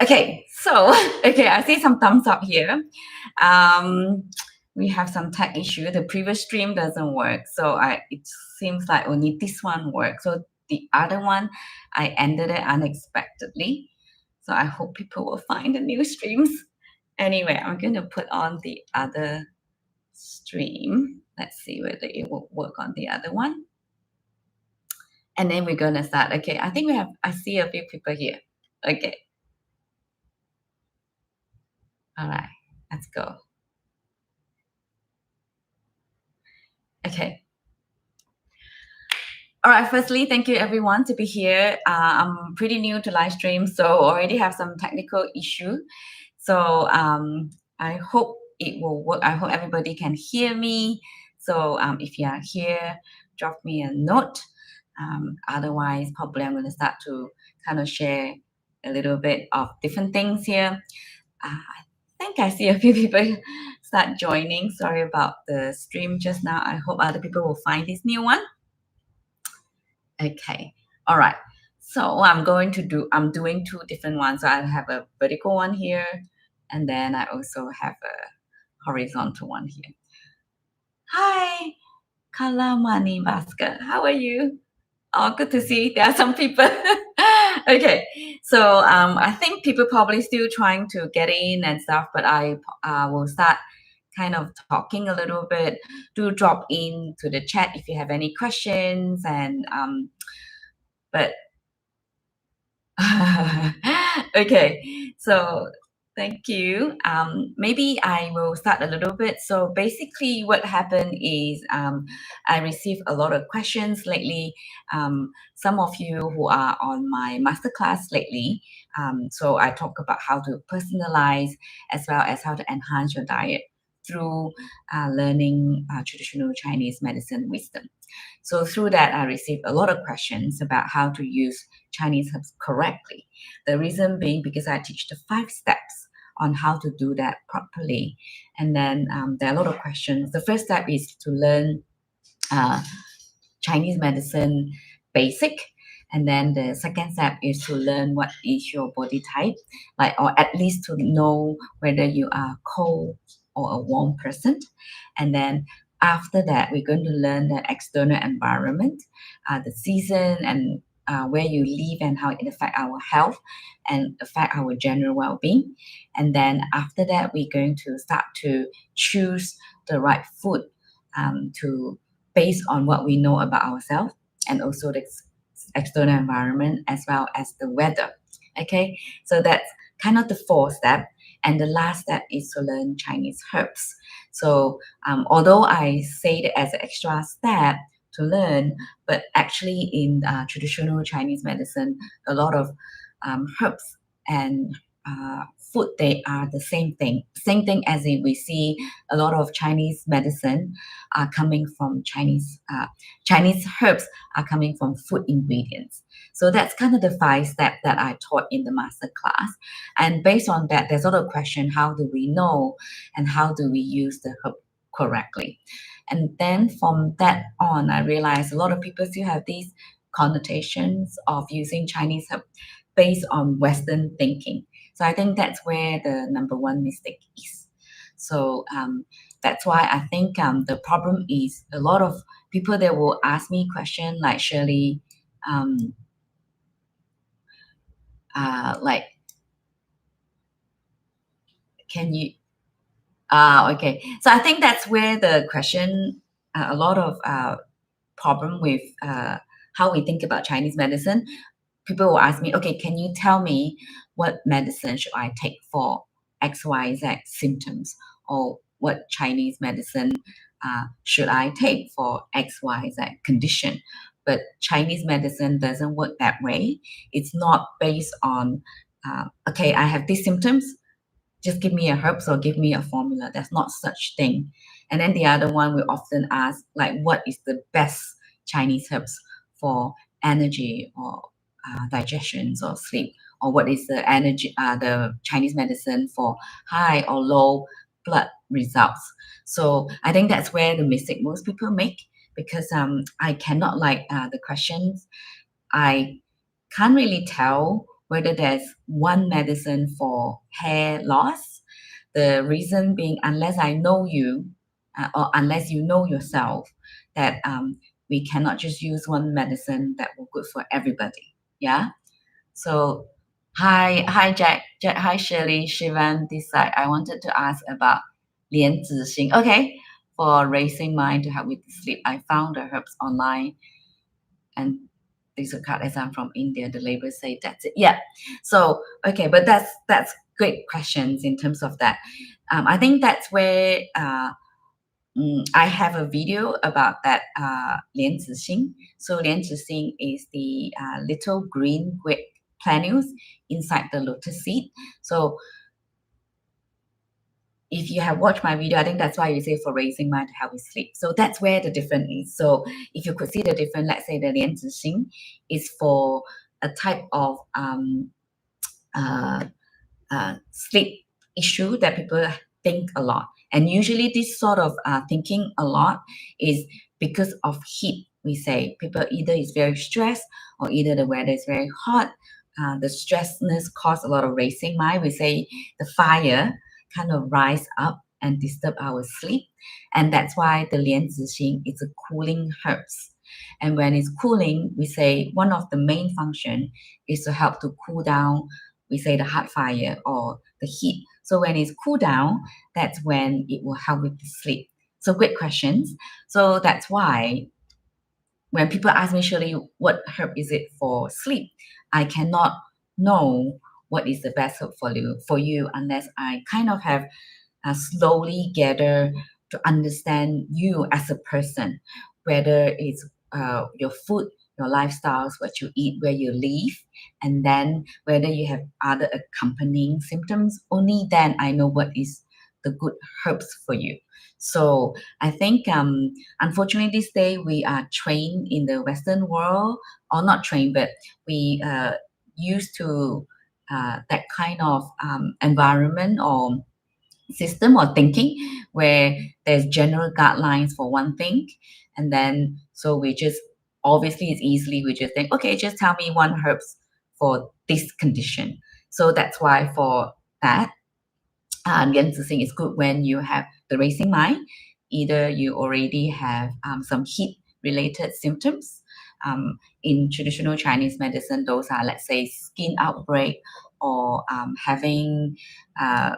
Okay, so okay, I see some thumbs up here. We have some tech issue. The previous stream doesn't work, so it seems like only this one works. So the other one, I ended it unexpectedly. So I hope people will find the new streams. Anyway, I'm going to put on the other stream. Let's see whether it will work on the other one. And then we're going to start. Okay, I think I see a few people here. Okay. All right, let's go. Okay. All right, firstly, thank you everyone to be here. I'm pretty new to live stream, so already have some technical issue. So I hope it will work. I hope everybody can hear me. So if you are here, drop me a note. Otherwise, probably I'm going to start to kind of share a little bit of different things here. I think I see a few people start joining. Sorry about the stream just now. I hope other people will find this new one. Okay, all right. So I'm doing two different ones. So I have a vertical one here, and then I also have a horizontal one here. Hi, Kalamani Basket. How are you? Oh, good to see. There are some people. Okay, so I think people probably still trying to get in and stuff, but I will start kind of talking a little bit. Do drop in to the chat if you have any questions, and but okay, so thank you. Maybe I will start a little bit. So basically, what happened is I received a lot of questions lately. Some of you who are on my masterclass lately. So I talk about how to personalize as well as how to enhance your diet through learning traditional Chinese medicine wisdom. So through that, I received a lot of questions about how to use Chinese herbs correctly. The reason being because I teach the 5 steps on how to do that properly. And then there are a lot of questions. The first step is to learn Chinese medicine basic. And then the second step is to learn what is your body type, like, or at least to know whether you are cold or a warm person. And then after that, we're going to learn the external environment, the season, and where you live and how it affect our health and affect our general well-being. And then after that, we're going to start to choose the right food to based on what we know about ourselves and also the external environment as well as the weather. Okay, so that's kind of the 4th step. And the last step is to learn Chinese herbs. So although I say it as an extra step to learn, but actually in traditional Chinese medicine, a lot of herbs and food, they are the same thing. Same thing as in we see a lot of Chinese medicine are coming from Chinese herbs are coming from food ingredients. So that's kind of the 5 steps that I taught in the master class. And based on that, there's a lot of question, how do we know and how do we use the herb correctly? And then from that on, I realized a lot of people still have these connotations of using Chinese herb based on Western thinking. So I think that's where the number 1 mistake is. So that's why I think the problem is a lot of people that will ask me question like, Shirley, like, can you okay, so I think that's where the question, a lot of problem with how we think about Chinese medicine. People will ask me, okay, can you tell me what medicine should I take for XYZ symptoms, or what Chinese medicine should I take for XYZ condition? But Chinese medicine doesn't work that way. It's not based on, okay, I have these symptoms, just give me a herbs or give me a formula. There's not such thing. And then the other one we often ask, like, what is the best Chinese herbs for energy or digestions or sleep, or what is the the Chinese medicine for high or low blood results. So I think that's where the mistake most people make, because I cannot like the questions. I can't really tell whether there's one medicine for hair loss. The reason being, unless I know you, or unless you know yourself, that we cannot just use one medicine that will good for everybody. Yeah. So, hi, Jack, hi, Shirley, Shivan. This side, I wanted to ask about 莲子心. Okay, for raising mind to help with sleep, I found the herbs online, and these are cut as I'm from India. The labels say that's it. Yeah. So okay, but that's great questions in terms of that. I think that's where I have a video about that 莲子心. So 莲子心 is the little green granules inside the lotus seed. So if you have watched my video, I think that's why you say for raising mind to help with sleep. So that's where the difference is. So if you could see the difference, let's say the 莲子心 is for a type of uh, sleep issue that people think a lot. And usually this sort of thinking a lot is because of heat. We say people either is very stressed or either the weather is very hot. The stressness cause a lot of racing mind. We say the fire kind of rise up and disturb our sleep. And that's why the 莲子心 is a cooling herbs. And when it's cooling, we say one of the main function is to help to cool down, we say the hot fire or the heat. So when it's cool down, that's when it will help with the sleep. So great questions. So that's why when people ask me, Shirley, what herb is it for sleep? I cannot know what is the best herb for you unless I kind of have slowly gather to understand you as a person, whether it's your food, your lifestyles, what you eat, where you live, and then whether you have other accompanying symptoms. Only then I know what is the good herbs for you. So I think, unfortunately, this day we are trained in the Western world, or not trained, but we used to that kind of environment or system or thinking where there's general guidelines for one thing, and then so we just obviously it's easily we just think, okay, just tell me one herbs for this condition. So that's why for that, 莲子心 is good when you have the racing mind, either you already have some heat related symptoms. In traditional Chinese medicine, those are, let's say, skin outbreak or having a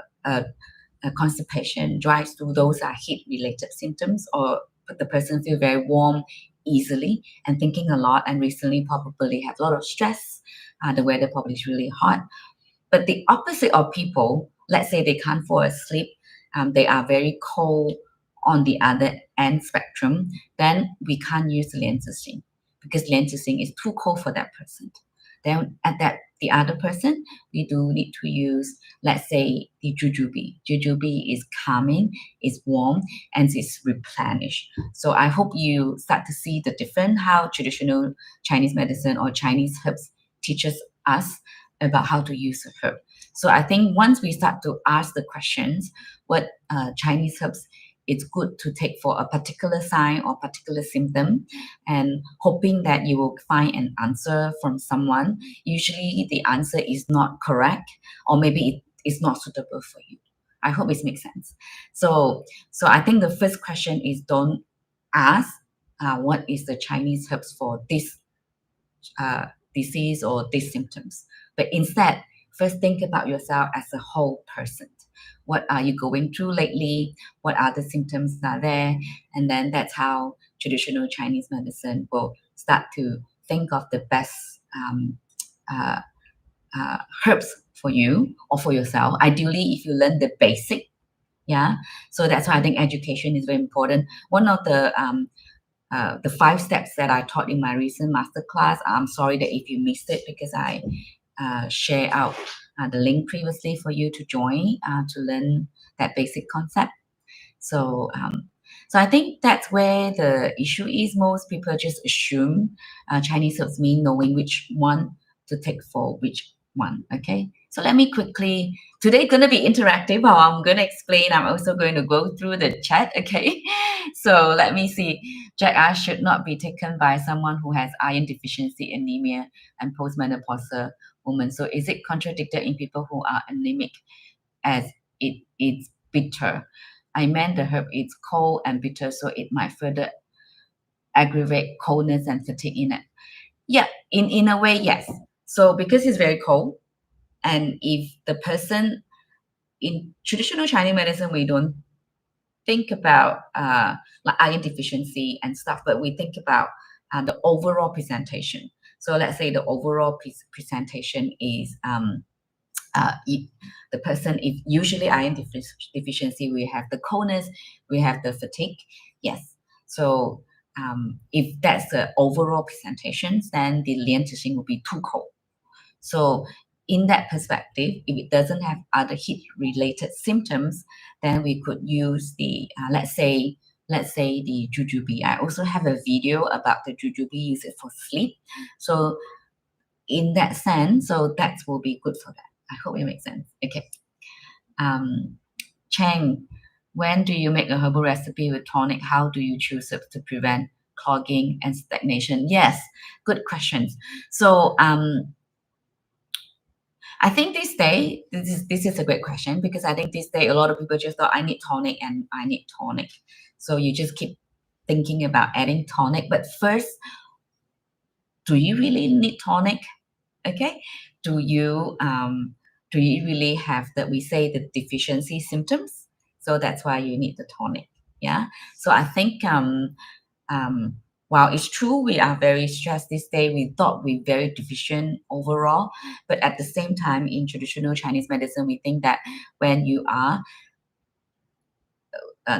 constipation, dry stool. Those are heat related symptoms, or the person feel very warm easily and thinking a lot, and recently probably have a lot of stress. The weather probably is really hot. But the opposite of people, let's say they can't fall asleep, they are very cold on the other end spectrum, then we can't use the 莲子心 because 莲子心 is too cold for that person. Then at that the other person, we do need to use, let's say, the jujube. Jujube is calming, is warm, and it's replenished. So I hope you start to see the difference how traditional Chinese medicine or Chinese herbs teaches us about how to use a herb. So I think once we start to ask the questions, what Chinese herbs it's good to take for a particular sign or particular symptom, and hoping that you will find an answer from someone. Usually the answer is not correct, or maybe it is not suitable for you. I hope it makes sense. So I think the first question is, don't ask what is the Chinese herbs for this disease or these symptoms, but instead first think about yourself as a whole person. What are you going through lately? What are the symptoms that are there? And then that's how traditional Chinese medicine will start to think of the best uh, herbs for you or for yourself. Ideally, if you learn the basic, yeah. So that's why I think education is very important. One of the 5 steps that I taught in my recent masterclass. I'm sorry that if you missed it because I share out the link previously for you to join to learn that basic concept. So I think that's where the issue is. Most people just assume Chinese herbs mean knowing which one to take for which one. Okay, So let me quickly, today going to be interactive. How I'm going to explain. I'm also going to go through the chat. Okay. So let me see. Jack I should not be taken by someone who has iron deficiency, anemia, and postmenopausal woman. So is it contradicted in people who are anemic as it is bitter? I meant the herb is cold and bitter, so it might further aggravate coldness and fatigue in it. Yeah, in a way, yes. So because it's very cold, and if the person in traditional Chinese medicine, we don't think about like iron deficiency and stuff, but we think about the overall presentation. So let's say the overall presentation is if the person, if usually iron deficiency, we have the coldness, we have the fatigue. Yes. So if that's the overall presentations, then the lian tixing will be too cold. So in that perspective, if it doesn't have other heat-related symptoms, then we could use the let's say the jujube. I also have a video about the jujube, use it for sleep. So in that sense, so that will be good for that. I hope it makes sense. Okay. Chang, when do you make a herbal recipe with tonic? How do you choose it to prevent clogging and stagnation? Yes, good questions. So I think this day, this is a great question, because I think this day a lot of people just thought I need tonic and I need tonic. So you just keep thinking about adding tonic. But first, do you really need tonic? Okay. Do you really have that, we say, the deficiency symptoms? So that's why you need the tonic. Yeah. So I think while it's true we are very stressed this day, we thought we're very deficient overall, but at the same time in traditional Chinese medicine, we think that when you are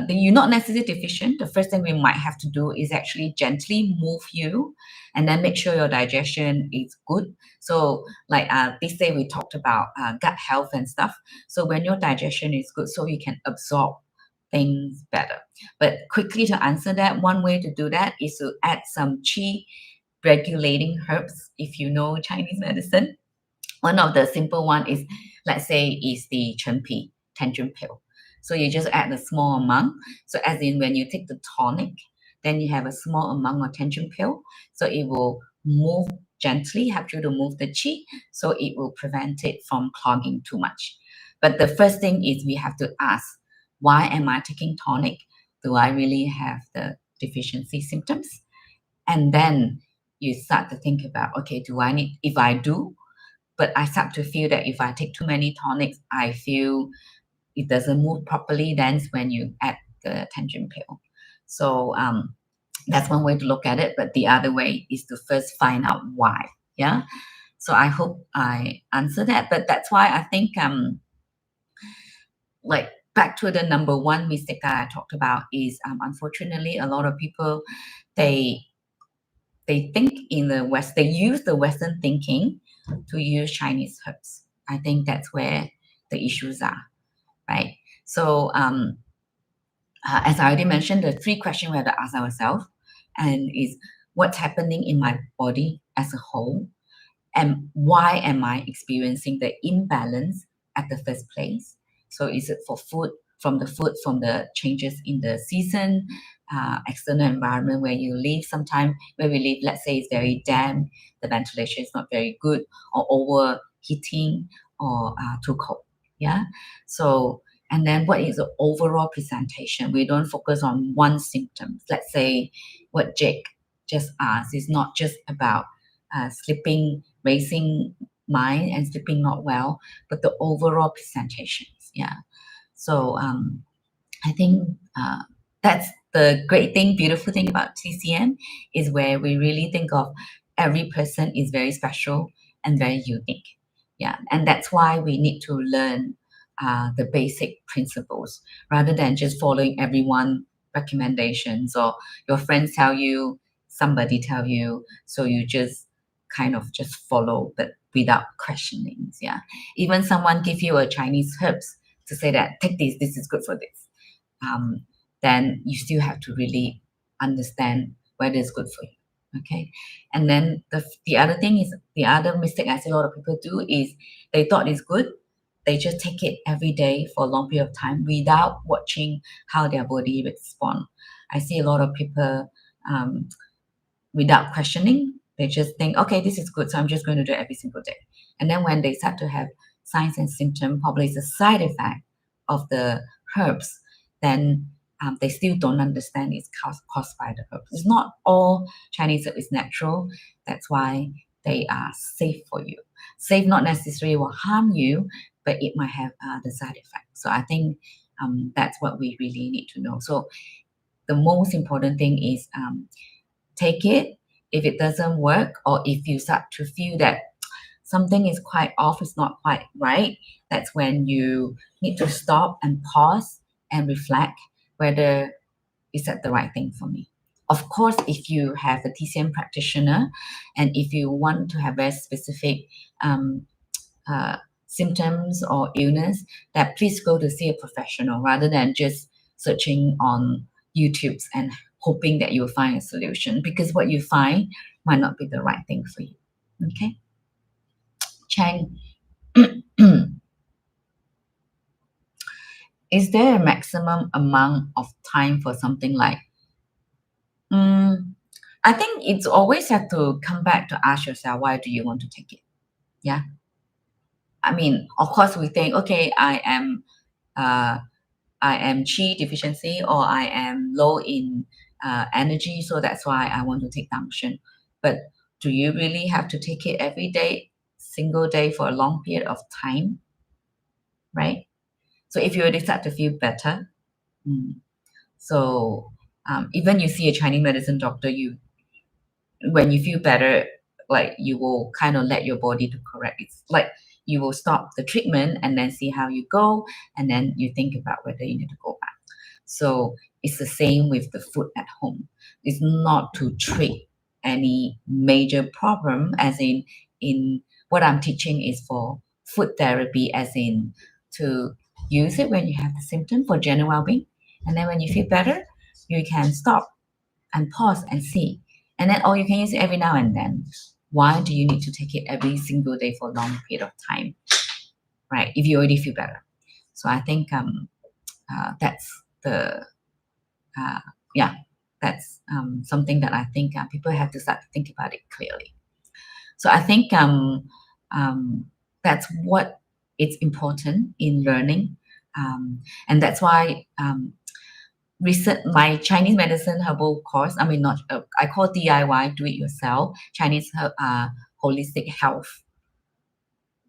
you're not necessarily deficient, the first thing we might have to do is actually gently move you and then make sure your digestion is good. So like this day we talked about gut health and stuff. So when your digestion is good, so you can absorb things better. But quickly to answer that, one way to do that is to add some qi regulating herbs. If you know Chinese medicine, one of the simple one is, let's say, is the chenpi, tangerine pill. So you just add a small amount. So as in when you take the tonic, then you have a small amount of tangerine pill. So it will move gently, help you to move the qi. So it will prevent it from clogging too much. But the first thing is we have to ask, why am I taking tonic? Do I really have the deficiency symptoms? And then you start to think about, okay, do I need, if I do, but I start to feel that if I take too many tonics, I feel it doesn't move properly. Then when you add the tangerine pill. So that's one way to look at it. But the other way is to first find out why. Yeah. So I hope I answer that. But that's why I think like back to the number one mistake that I talked about is unfortunately a lot of people they think in the West, they use the Western thinking to use Chinese herbs. I think that's where the issues are, right? So as I already mentioned, the three questions we have to ask ourselves and is what's happening in my body as a whole, and why am I experiencing the imbalance at the first place? So is it for food, from the changes in the season, external environment where you live? Sometimes where we live, let's say it's very damp, the ventilation is not very good, or overheating, or too cold. Yeah. So and then what is the overall presentation? We don't focus on one symptom. Let's say what Jake just asked is not just about sleeping, raising mind and sleeping not well, but the overall presentations. Yeah. So I think that's the great thing, beautiful thing about TCM is where we really think of every person is very special and very unique. Yeah. And that's why we need to learn the basic principles rather than just following everyone recommendations, or your friends tell you, somebody tell you, so you just kind of just follow but without questioning. Yeah. Even someone give you a Chinese herbs to say that take this is good for this. Then you still have to really understand whether it's good for you. Okay, and then the other thing is, the other mistake I see a lot of people do is they thought it's good, they just take it every day for a long period of time without watching how their body respond. I see a lot of people um, without questioning, they just think, okay, this is good, so I'm just going to do it every single day. And then when they start to have signs and symptoms, probably it's a side effect of the herbs, then they still don't understand it's caused by the herbs. It's not all Chinese herb is natural. That's why they are safe for you. Safe not necessarily will harm you, but it might have the side effect. So I think that's what we really need to know. So the most important thing is take it. If it doesn't work, or if you start to feel that something is quite off, it's not quite right, that's when you need to stop and pause and reflect whether is that the right thing for me. Of course, if you have a TCM practitioner and if you want to have very specific um, symptoms or illness, that please go to see a professional rather than just searching on YouTube and hoping that you'll find a solution, because what you find might not be the right thing for you. Okay, Chang, is there a maximum amount of time for something like? I think it's always have to come back to ask yourself, why do you want to take it? Yeah, I mean, of course, we think, okay, uh, I am chi deficiency, or I am low in energy, so that's why I want to take Dangshan. But do you really have to take it every day, single day for a long period of time, right? So if you already start to feel better, mm, so even you see a Chinese medicine doctor, you when you feel better, like you will kind of let your body to correct. It's like you will stop the treatment and then see how you go, and then you think about whether you need to go back. So it's the same with the food at home. It's not to treat any major problem, as in what I'm teaching is for food therapy, as in to use it when you have the symptom for general well-being, and then when you feel better, you can stop and pause and see, and then or you can use it every now and then. Why do you need to take it every single day for a long period of time, right? If you already feel better. So I think that's the uh, yeah, that's something that I think people have to start to think about it clearly. So I think that's what it's important in learning, and that's why recent my Chinese medicine herbal course. I mean, not I call DIY, do it yourself, Chinese holistic health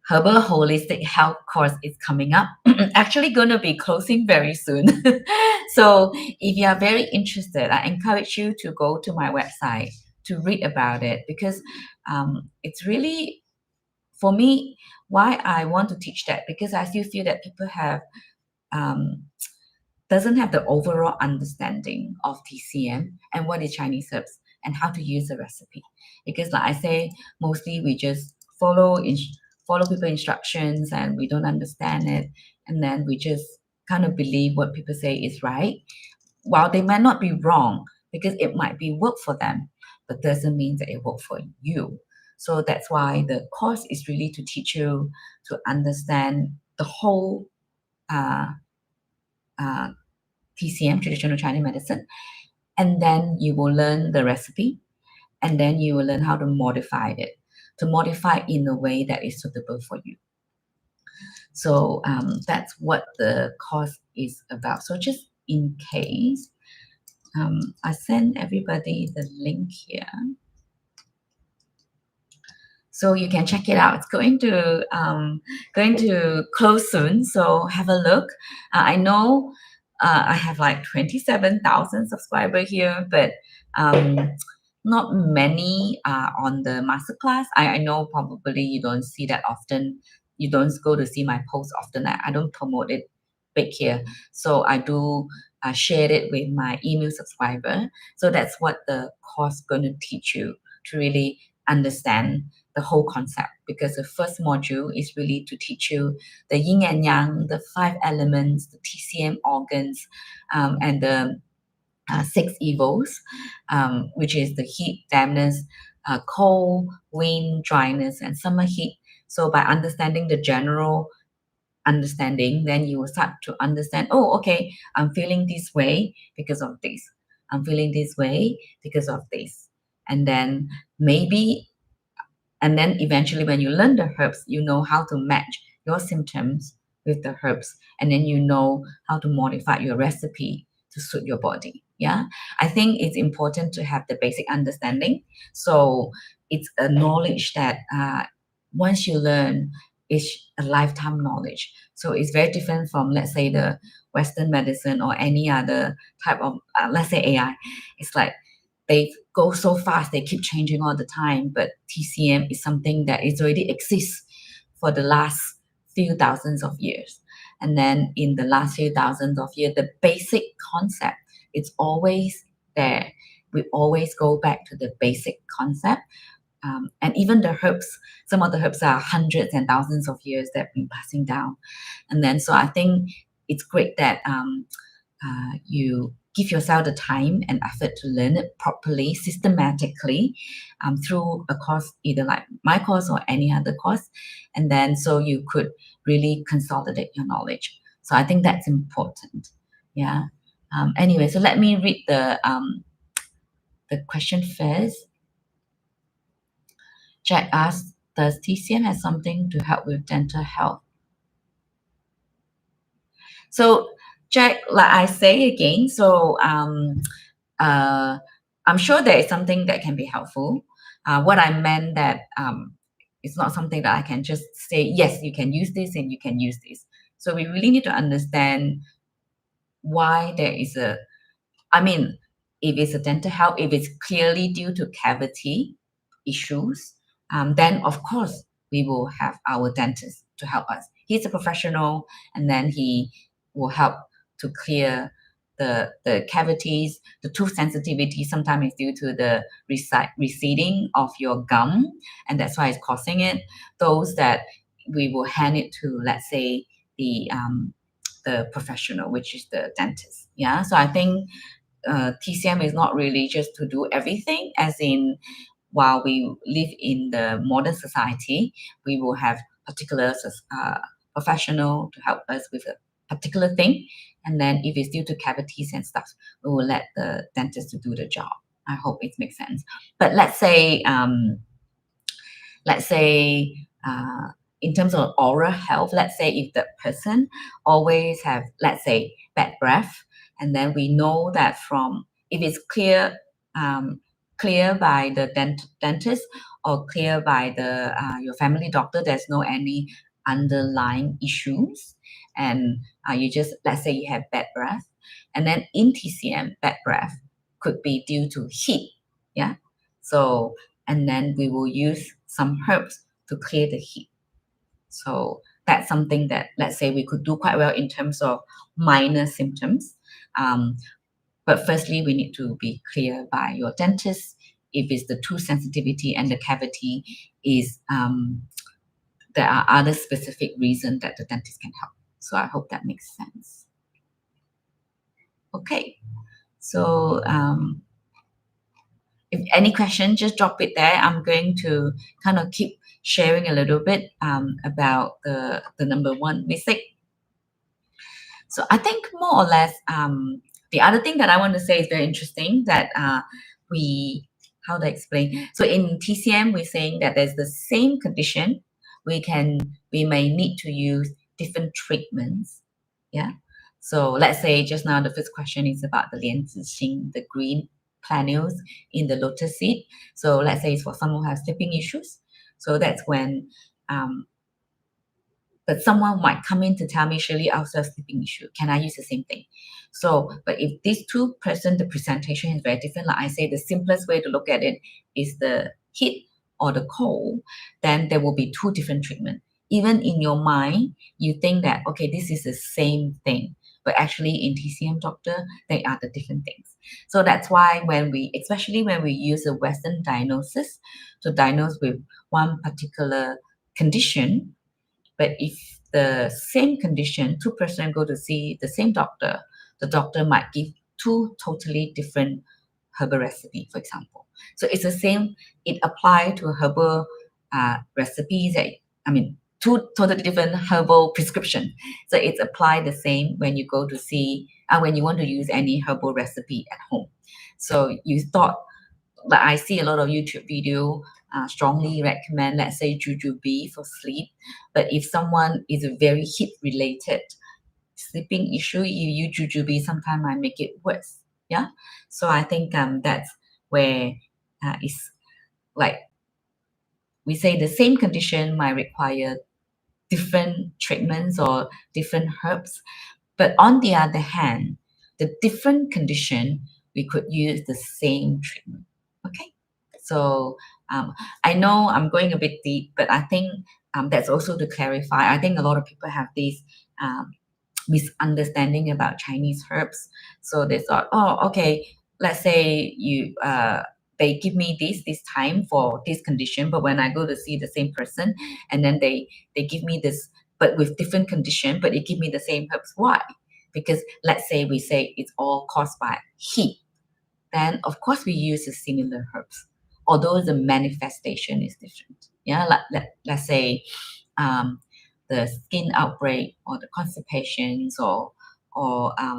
herbal holistic health course is coming up. Actually gonna be closing very soon. So if you are very interested, I encourage you to go to my website to read about it, because it's really, for me, why I want to teach that, because I still feel that people have um, doesn't have the overall understanding of TCM and what is Chinese herbs and how to use the recipe. Because like I say, mostly we just follow people instructions and we don't understand it, and then we just kind of believe what people say is right, while they might not be wrong, because it might be work for them, but doesn't mean that it work for you. So that's why the course is really to teach you to understand the whole uh, uh, TCM, traditional Chinese medicine, and then you will learn the recipe, and then you will learn how to modify it, in a way that is suitable for you. So that's what the course is about. So just in case, I send everybody the link here, so you can check it out. It's going to close soon, so have a look. I know I have like 27,000 subscribers here, but not many are on the masterclass. I know probably you don't see that often. You don't go to see my posts often. I don't promote it big here, so I do share it with my email subscriber. So that's what the course going to teach you, to really understand the whole concept, because the first module is really to teach you the yin and yang, the 5 elements, the TCM organs, and the six evils, which is the heat, dampness, cold, wind, dryness, and summer heat. So by understanding the general understanding, then you will start to understand, oh, okay, I'm feeling this way because of this. I'm feeling this way because of this. And then maybe, and then eventually when you learn the herbs, you know how to match your symptoms with the herbs. And then you know how to modify your recipe to suit your body. Yeah. I think it's important to have the basic understanding. So it's a knowledge that once you learn, it's a lifetime knowledge. So it's very different from, let's say, the Western medicine or any other type of, let's say, AI. It's like they go so fast, they keep changing all the time. But TCM is something that is already exists for the last few thousands of years. And then in the last few thousands of years, the basic concept is always there. We always go back to the basic concept. And even the herbs, some of the herbs are hundreds and thousands of years that have been passing down. And then, so I think it's great that you give yourself the time and effort to learn it properly, systematically, through a course, either like my course or any other course. And then so you could really consolidate your knowledge. So I think that's important. Yeah. Anyway, so let me read the question first. Jack asked, does TCM have something to help with dental health? So Jack, like I say again, so I'm sure there is something that can be helpful. What I meant that it's not something that I can just say, yes, you can use this and you can use this. So we really need to understand why there is a, I mean, if it's a dental health, if it's clearly due to cavity issues, then of course we will have our dentist to help us. He's a professional, and then he will help to clear the cavities, the tooth sensitivity. Sometimes it's due to the receding of your gum, and that's why it's causing it. Those that we will hand it to, let's say, the professional, which is the dentist. Yeah, so I think TCM is not really just to do everything, as in while we live in the modern society, we will have particular professional to help us with a particular thing. And then if it's due to cavities and stuff, we will let the dentist to do the job. I hope it makes sense. But let's say in terms of oral health, let's say if the person always have, let's say, bad breath, and then we know that from, if it's clear, clear by the dentist or clear by the your family doctor, there's no any underlying issues, and you just, let's say you have bad breath, and then in TCM, bad breath could be due to heat. Yeah. So, and then we will use some herbs to clear the heat. So that's something that, let's say, we could do quite well in terms of minor symptoms. But firstly, we need to be clear by your dentist if it's the tooth sensitivity and the cavity is, there are other specific reasons that the dentist can help. So I hope that makes sense. Okay. So if any question, just drop it there. I'm going to kind of keep sharing a little bit about the number one mistake. So I think more or less, the other thing that I want to say is very interesting that how to explain? So in TCM, we're saying that there's the same condition. We may need to use different treatments. Yeah. So let's say just now the first question is about the 莲子心, the green plannules in the lotus seed. So let's say it's for someone who has sleeping issues. So that's when but someone might come in to tell me, Shirley, I also have sleeping issue. Can I use the same thing? So, but if these two present, the presentation is very different. Like I say, the simplest way to look at it is the heat or the cold. Then there will be two different treatments. Even in your mind, you think that, okay, this is the same thing. But actually in TCM doctor, they are the different things. So that's why especially when we use a Western diagnosis to diagnose with one particular condition, but if the same condition, two person go to see the same doctor, the doctor might give two totally different herbal recipe, for example. So it's the same. It applies to herbal recipes. Two totally different herbal prescription. So it's applied the same when you go to see when you want to use any herbal recipe at home. So you thought, but I see a lot of YouTube video strongly recommend, let's say, jujube for sleep. But if someone is very heat related sleeping issue, you use jujube, sometimes might make it worse. Yeah. So I think that's where it's like we say the same condition might require different treatments or different herbs. But on the other hand, the different condition, we could use the same treatment. Okay. So I know I'm going a bit deep, but I think that's also to clarify. I think a lot of people have this misunderstanding about Chinese herbs. So they thought, oh, okay, let's say you they give me this time for this condition, but when I go to see the same person, and then they give me this, but with different condition, but they give me the same herbs. Why? Because let's say we say it's all caused by heat, then of course we use the similar herbs, although the manifestation is different. Yeah, let's say the skin outbreak or the constipations or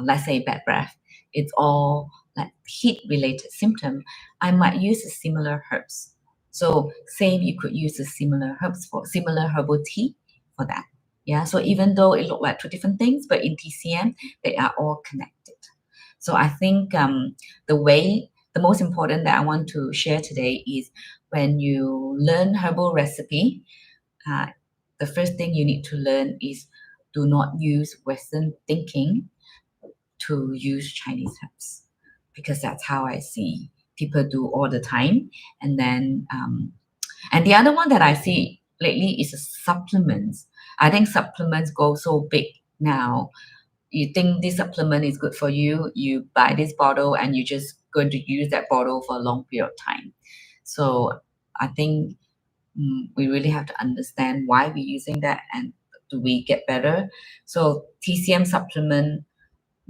let's say bad breath, it's all like heat related symptom. I might use a similar herbs. So same, you could use a similar herbs for similar herbal tea for that. Yeah. So even though it look like two different things, but in TCM they are all connected. So I think the most important that I want to share today is when you learn herbal recipe, the first thing you need to learn is do not use Western thinking to use Chinese herbs, because that's how I see people do all the time. And then, and the other one that I see lately is supplements. I think supplements go so big now. You think this supplement is good for you, you buy this bottle and you're just going to use that bottle for a long period of time. So I think we really have to understand why we're using that and do we get better. So TCM supplement,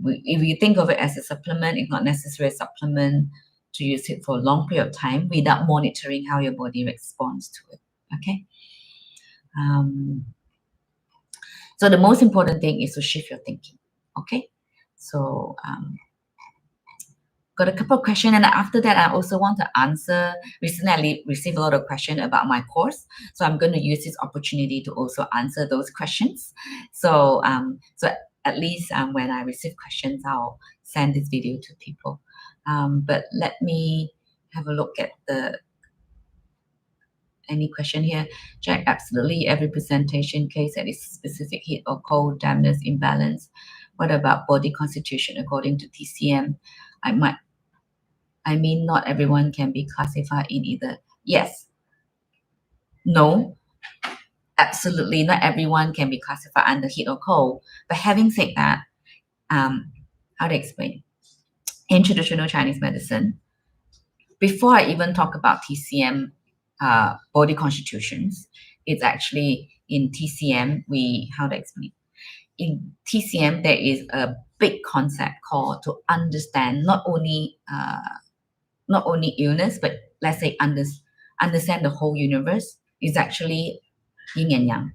if you think of it as a supplement, it's not necessarily a supplement to use it for a long period of time without monitoring how your body responds to it. Okay. So the most important thing is to shift your thinking. Okay. So got a couple of questions, and after that I also want to answer. Recently I received a lot of questions about my course, so I'm going to use this opportunity to also answer those questions. So so at least when I receive questions, I'll send this video to people. But let me have a look at any question here. Jack, absolutely every presentation case that is specific heat or cold, dampness, imbalance. What about body constitution according to TCM? Not everyone can be classified in either. Yes. No. Absolutely not everyone can be classified under heat or cold. But having said that, how to explain? In traditional Chinese medicine, before I even talk about TCM body constitutions, it's actually in TCM, how to explain? In TCM, there is a big concept called to understand not only illness, but let's say understand the whole universe is actually yin and yang.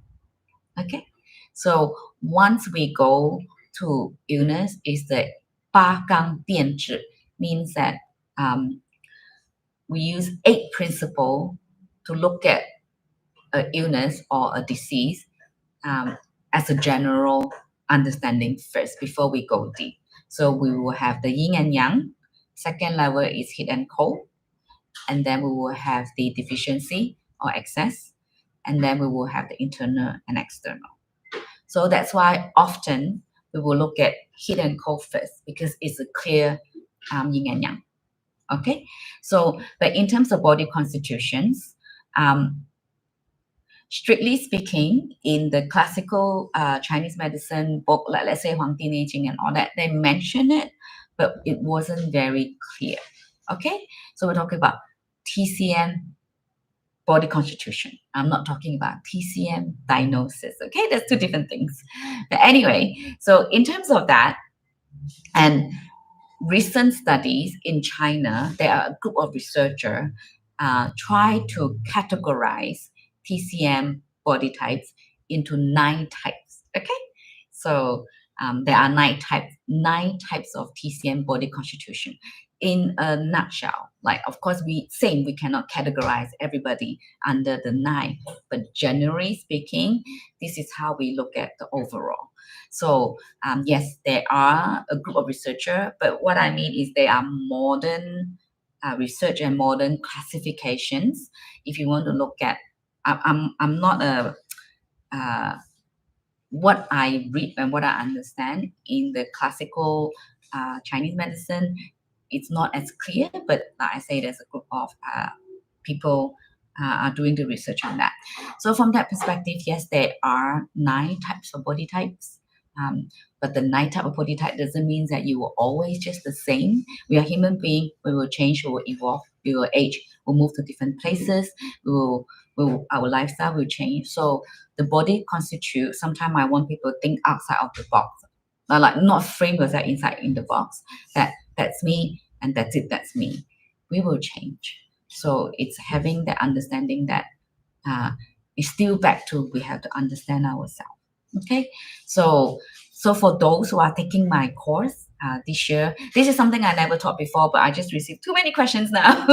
Okay, so once we go to illness, is the 八纲电治, means that we use 8 principles to look at an illness or a disease as a general understanding first before we go deep. So we will have the yin and yang. Second level is heat and cold. And then we will have the deficiency or excess. And then we will have the internal and external. So that's why often we will look at heat and cold first, because it's a clear yin and yang. Okay, so but in terms of body constitutions, strictly speaking, in the classical Chinese medicine book, like let's say Huang Di Nei Jing and all that, they mention it, but it wasn't very clear. Okay, so we're talking about TCM body constitution. I'm not talking about TCM diagnosis. Okay, that's two different things. But anyway, so in terms of that, and recent studies in China, there are a group of researchers try to categorize TCM body types into 9 types. Okay, so there are 9 types of TCM body constitution. In a nutshell, like of course we cannot categorize everybody under the 9, but generally speaking, this is how we look at the overall. So yes, there are a group of researchers, but what I mean is they are modern research and modern classifications. If you want to look at, I'm not a what I read and what I understand in the classical Chinese medicine, it's not as clear. But like I say, there's a group of people are doing the research on that. So from that perspective, yes, there are 9 types of body types. But the 9 type of body type doesn't mean that you will always just the same. We are human beings. We will change. We will evolve. We will age. We'll move to different places. Our lifestyle will change. So the body constitute. Sometimes I want people to think outside of the box, like not frame yourself inside in the box. That's me, and that's it. That's me. We will change. So it's having the understanding that it's still back to we have to understand ourselves. Okay, so for those who are taking my course this year, this is something I never taught before, but I just received too many questions now.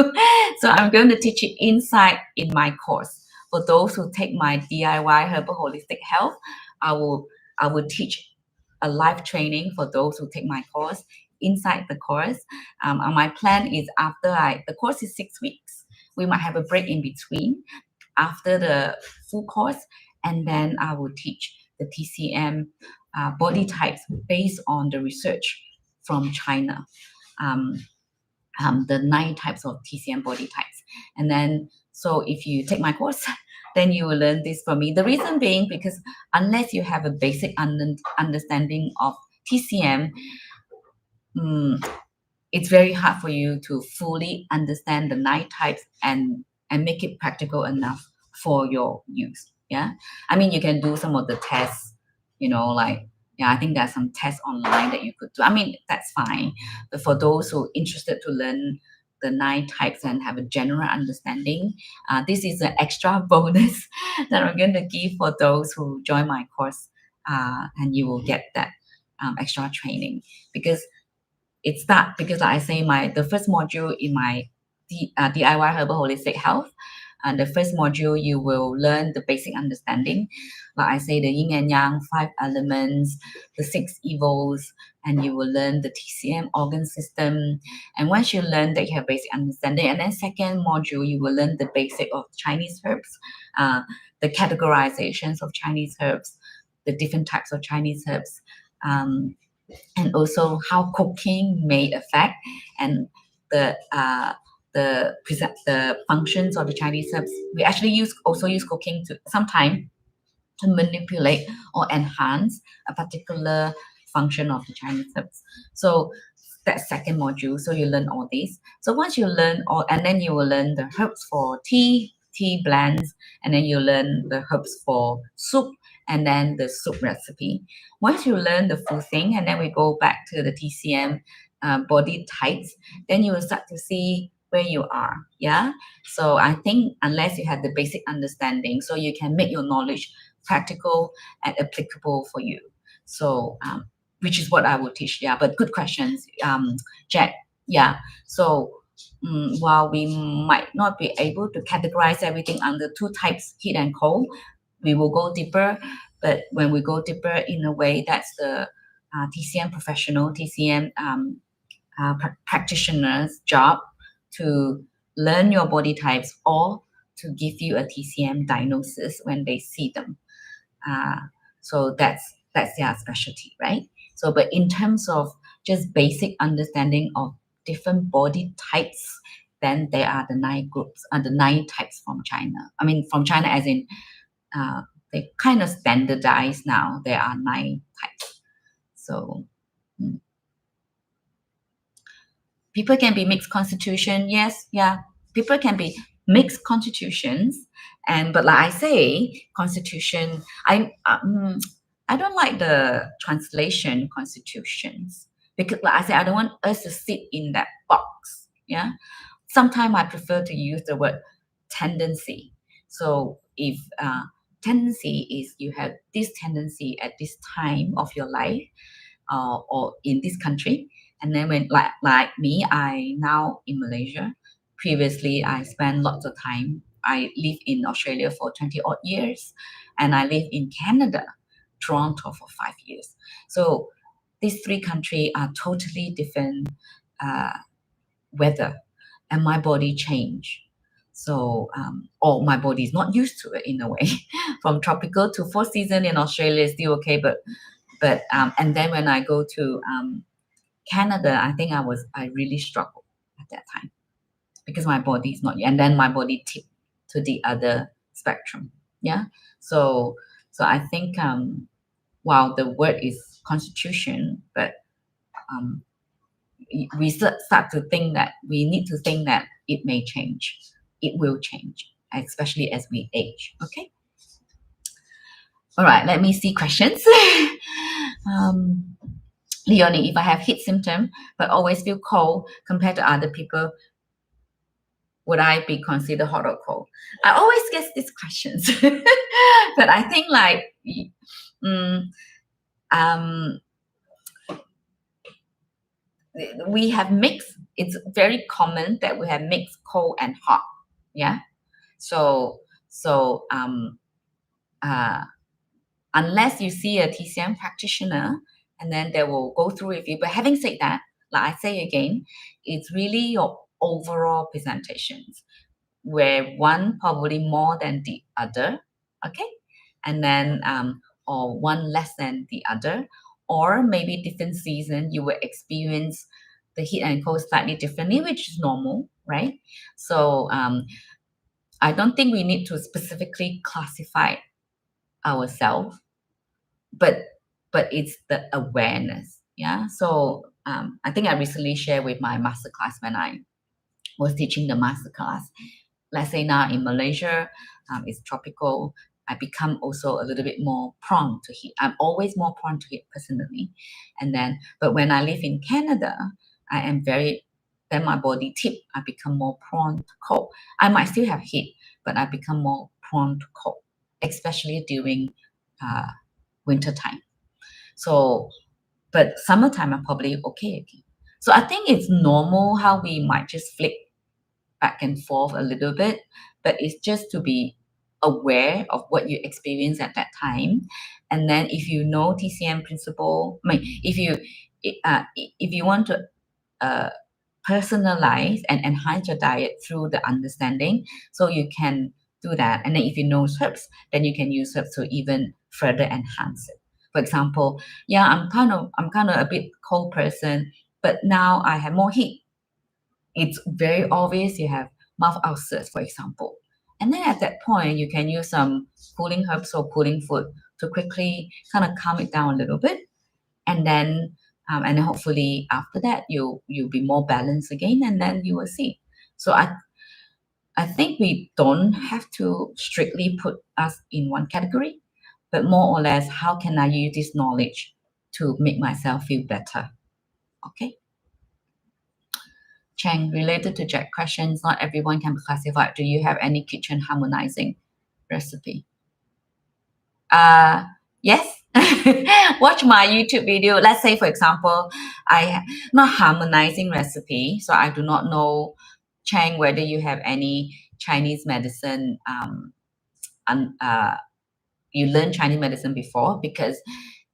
So I'm going to teach it inside in my course. For those who take my DIY Herbal Holistic Health, I will teach a live training for those who take my course inside the course. And my plan is after the course is 6 weeks. We might have a break in between after the full course, and then I will teach the TCM body types based on the research from China, the 9 types of TCM body types. And then, so if you take my course, then you will learn this from me. The reason being because unless you have a basic understanding of TCM, it's very hard for you to fully understand the 9 types and make it practical enough for your use. Yeah, I mean you can do some of the tests, like I think there's some tests online that you could do. I mean that's fine, but for those who are interested to learn the 9 types and have a general understanding, this is an extra bonus that I'm going to give for those who join my course, and you will get that extra training because because I say the first module in my DIY Herbal Holistic Health, and the first module you will learn the basic understanding, like I say the yin and yang, 5 elements, the 6 evils, and you will learn the TCM organ system. And once you learn that, you have basic understanding, and then second module you will learn the basic of Chinese herbs, the categorizations of Chinese herbs, the different types of Chinese herbs, and also how cooking may affect and the functions of the Chinese herbs. We actually also use cooking to sometimes to manipulate or enhance a particular function of the Chinese herbs. So that's second module. So you learn all these. So once you learn all, and then you will learn the herbs for tea blends, and then you learn the herbs for soup, and then the soup recipe. Once you learn the full thing, and then we go back to the TCM body types, then you will start to see where you are. Yeah. So I think unless you have the basic understanding, so you can make your knowledge practical and applicable for you. So which is what I will teach. Yeah. But good questions, Jack. Yeah. So while we might not be able to categorize everything under 2 types, heat and cold, we will go deeper. But when we go deeper in a way, that's the TCM professional, TCM practitioner's job to learn your body types or to give you a TCM diagnosis when they see them. So that's their specialty, right? So, but in terms of just basic understanding of different body types, then there are the 9 groups, the 9 types from China. I mean, from China as in they kind of standardized now. There are 9 types. So people can be mixed constitution. Yes, yeah. People can be mixed constitutions, but like I say, constitution. I don't like the translation constitutions because like I said, I don't want us to sit in that box. Yeah. Sometimes I prefer to use the word tendency. So if tendency is you have this tendency at this time of your life, or in this country, and then when like me, I now in Malaysia. Previously, I spent lots of time. I lived in Australia for 20 odd years, and I lived in Canada, Toronto for 5 years. So these three countries are totally different weather, and my body changed. So, or my body is not used to it in a way. From tropical to four season in Australia is still okay, but and then when I go to Canada, I think I really struggled at that time because my body is not, and then my body tipped to the other spectrum. Yeah, so I think while the word is constitution, but um, we start to think that we need to think that it may change, it will change, especially as we age. Okay. All right. Let me see questions. Leonie, if I have heat symptom but always feel cold compared to other people, would I be considered hot or cold? I always get these questions, but I think like we have mixed. It's very common that we have mixed cold and hot. Yeah. So unless you see a TCM practitioner, and then they will go through with you. But having said that, like I say again, it's really your overall presentations, where one probably more than the other, okay, and then or one less than the other, or maybe different season you will experience the heat and cold slightly differently, which is normal, right? So I don't think we need to specifically classify ourselves, but it's the awareness. Yeah. So I think I recently shared with my masterclass when I was teaching the masterclass. Let's say now in Malaysia, it's tropical. I become also a little bit more prone to heat. I'm always more prone to heat personally, and then but when I live in Canada, I am very then my body tip. I become more prone to cold. I might still have heat, but I become more prone to cold, especially during winter time. So, but summertime I'm probably okay again. So I think it's normal how we might just flick back and forth a little bit, but it's just to be aware of what you experience at that time. And then if you know TCM principle, I mean, if you want to personalize and enhance your diet through the understanding, so you can do that. And then if you know herbs, then you can use herbs to even further enhance it. For example, yeah, I'm kind of a bit cold person, but now I have more heat. It's very obvious you have mouth ulcers, for example. And then at that point, you can use some cooling herbs or cooling food to quickly kind of calm it down a little bit. And then hopefully after that, you'll be more balanced again, and then you will see. So I think we don't have to strictly put us in one category, but more or less, how can I use this knowledge to make myself feel better? Okay. Chang, related to Jack questions, not everyone can be classified. Do you have any kitchen harmonizing recipe? Yes. Watch my YouTube video. Let's say, for example, I not harmonizing recipe, so I do not know, Chang, whether you have any Chinese medicine. You learned Chinese medicine before, because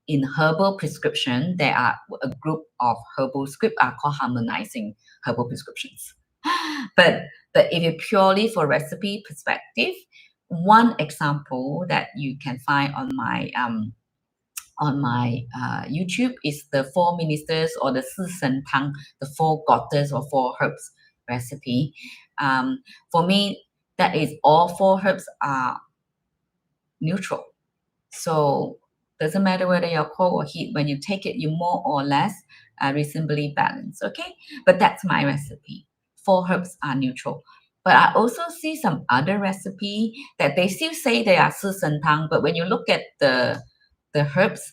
in herbal prescription, there are a group of herbal script are called harmonizing herbal prescriptions. But if you purely for recipe perspective, one example that you can find on my YouTube is the four ministers, or the 四神汤, the four goddess or four herbs recipe. For me, that is all four herbs are neutral. So doesn't matter whether you're cold or heat, when you take it, you more or less reasonably balanced. Okay, but that's my recipe. Four herbs are neutral. But I also see some other recipe that they still say they are 四神汤, but when you look at the herbs,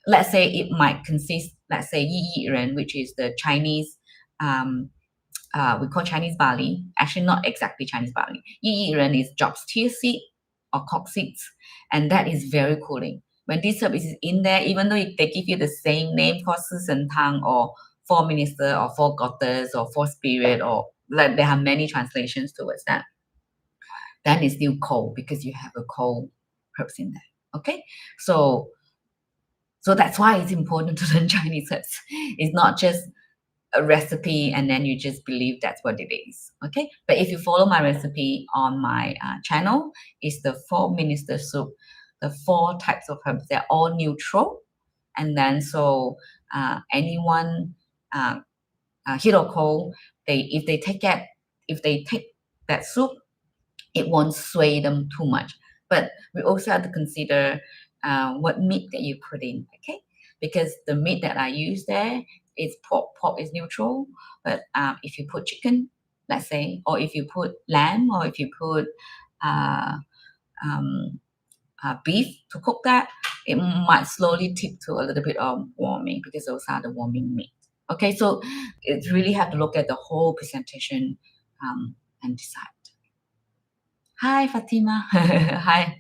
let's say it might consist, let's say yi yi ren, which is the Chinese, we call Chinese barley. Actually, not exactly Chinese barley. Yi yi ren is job's tear seed or cock seeds, and that is very cooling. When this herb is in there, even though they give you the same name, called Tang or Four Minister or Four Goddess or Four Spirit, or like there are many translations towards that, then it's still cold because you have a cold herbs in there. Okay, so that's why it's important to learn Chinese herbs. It's not just a recipe and then you just believe that's what it is. Okay, but if you follow my recipe on my channel, it's the four minister soup, the four types of herbs. They're all neutral, and then so anyone hit or cold, they if they take that soup, it won't sway them too much. But we also have to consider what meat that you put in, okay? Because the meat that I use there is pork. Pork is neutral, but if you put chicken, let's say, or if you put lamb, or if you put uh, um, beef to cook that, it might slowly tip to a little bit of warming because those are the warming meat. Okay, so it really have to look at the whole presentation and decide. Hi, Fatima. Hi,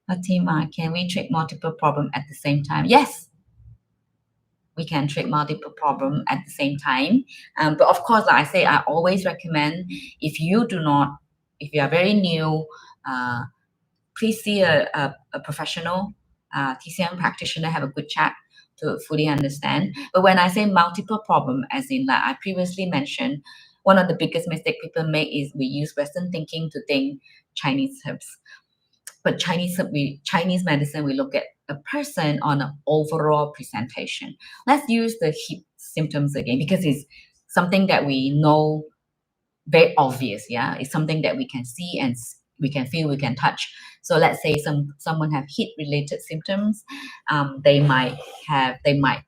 Fatima. Can we treat multiple problem at the same time? Yes, we can treat multiple problem at the same time. But of course, like I say, I always recommend if you do not, if you are very new, uh, please see a professional TCM practitioner, have a good chat to fully understand. But when I say multiple problem, as in like I previously mentioned, one of the biggest mistake people make is we use Western thinking to think Chinese herbs. But Chinese medicine, we look at a person on an overall presentation. Let's use the heat symptoms again because it's something that we know very obvious. Yeah, it's something that we can see and we can feel, we can touch. So let's say someone have heat related symptoms. The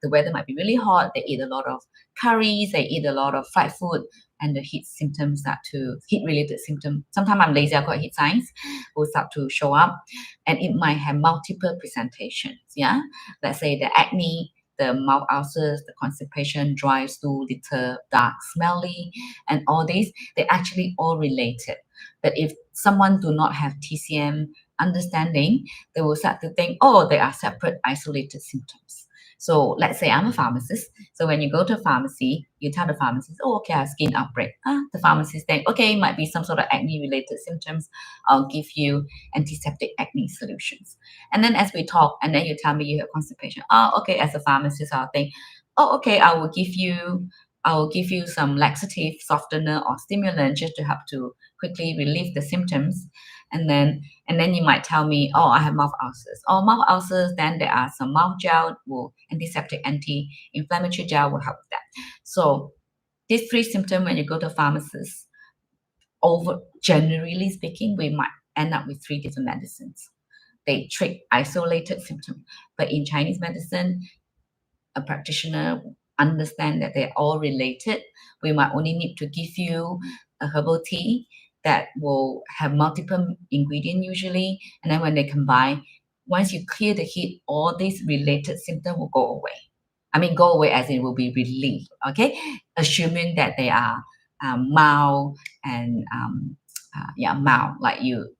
weather might be really hot, they eat a lot of curries, they eat a lot of fried food, and the heat symptoms start to heat related symptom, sometimes I'm lazy, I call it heat signs, will start to show up, and it might have multiple presentations. Yeah, let's say the acne, the mouth ulcers, the constipation, dry stool, litter, dark, smelly, and all these, they actually all related. But if someone do not have TCM understanding, they will start to think, oh, they are separate, isolated symptoms. So let's say I'm a pharmacist. So when you go to a pharmacy, you tell the pharmacist, oh, okay, I have skin outbreak. The pharmacist think, okay, it might be some sort of acne-related symptoms. I'll give you antiseptic acne solutions. And then as we talk, and then you tell me you have constipation. Oh, okay, as a pharmacist, I'll think, oh, okay, I will give you some laxative, softener, or stimulant just to help to quickly relieve the symptoms. And then you might tell me, oh, I have mouth ulcers. Oh, mouth ulcers, then there are some mouth gel, will antiseptic, anti-inflammatory gel will help with that. So these three symptoms, when you go to a pharmacist, over generally speaking, we might end up with three different medicines. They treat isolated symptoms. But in Chinese medicine, a practitioner understand that they're all related. We might only need to give you a herbal tea that will have multiple ingredients usually, and then when they combine, once you clear the heat, all these related symptoms will go away. I mean, go away as it will be relieved. Okay, assuming that they are mild and mild, like you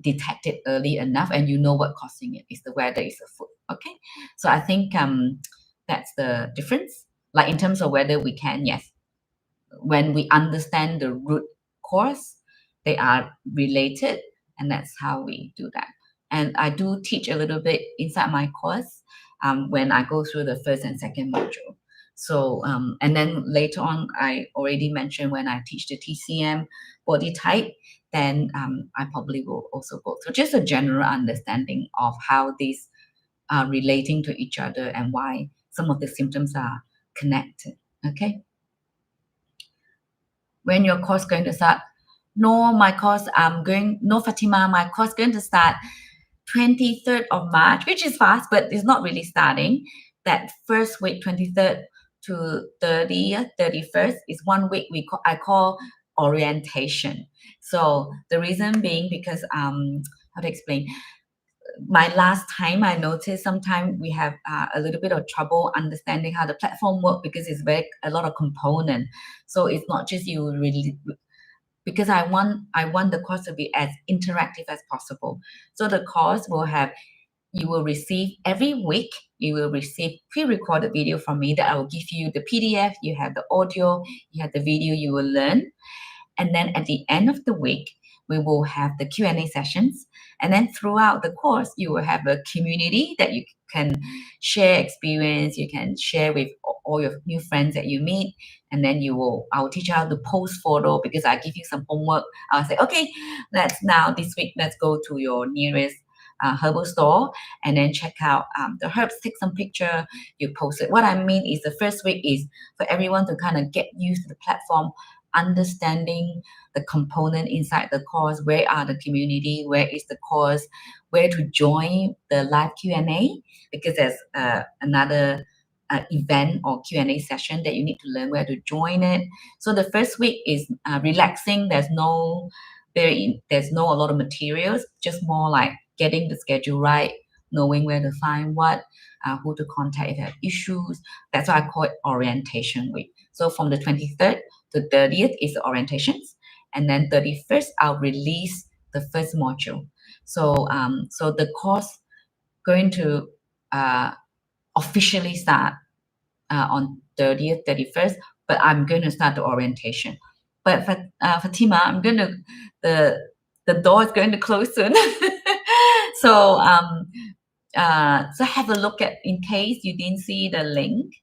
detect it early enough and you know what causing it is the weather, is the food. Okay, so I think that's the difference. Like in terms of whether we can, yes, when we understand the root cause, they are related, and that's how we do that. And I do teach a little bit inside my course when I go through the first and second module. So and then later on, I already mentioned when I teach the TCM body type, then I probably will also go through just a general understanding of how these are relating to each other and why some of the symptoms are connected. Okay. When your course going to start? No, my course no, Fatima, my course going to start 23rd of March, which is fast, but it's not really starting. That first week, 23rd to 30th, 31st is 1 week I call orientation. So the reason being because how to explain? my last time I noticed sometimes we have a little bit of trouble understanding how the platform works because it's a lot of component. So it's not just you really, because I want the course to be as interactive as possible. So the course will have, you will receive every week, you will receive pre-recorded video from me that I will give you the PDF, you have the audio, you have the video, you will learn. And then at the end of the week, we will have the Q&A sessions. And then throughout the course, you will have a community that you can share experience, you can share with all your new friends that you meet. And then I will teach you how to post photo because I give you some homework. I'll say, okay, this week, let's go to your nearest herbal store and then check out the herbs, take some picture, you post it. What I mean is the first week is for everyone to kind of get used to the platform, understanding the component inside the course, where are the community, where is the course, where to join the live Q&A, because there's another event or Q&A session that you need to learn where to join it. So the first week is relaxing. There's no a lot of materials, just more like getting the schedule right, knowing where to find what, who to contact if you have issues. That's why I call it orientation week. So from the 23rd to 30th is the orientations, and then 31st I'll release the first module. So so the course going to officially start on 30th, 31st, but I'm going to start the orientation. But Fatima, the door is going to close soon. So so have a look at, in case you didn't see the link.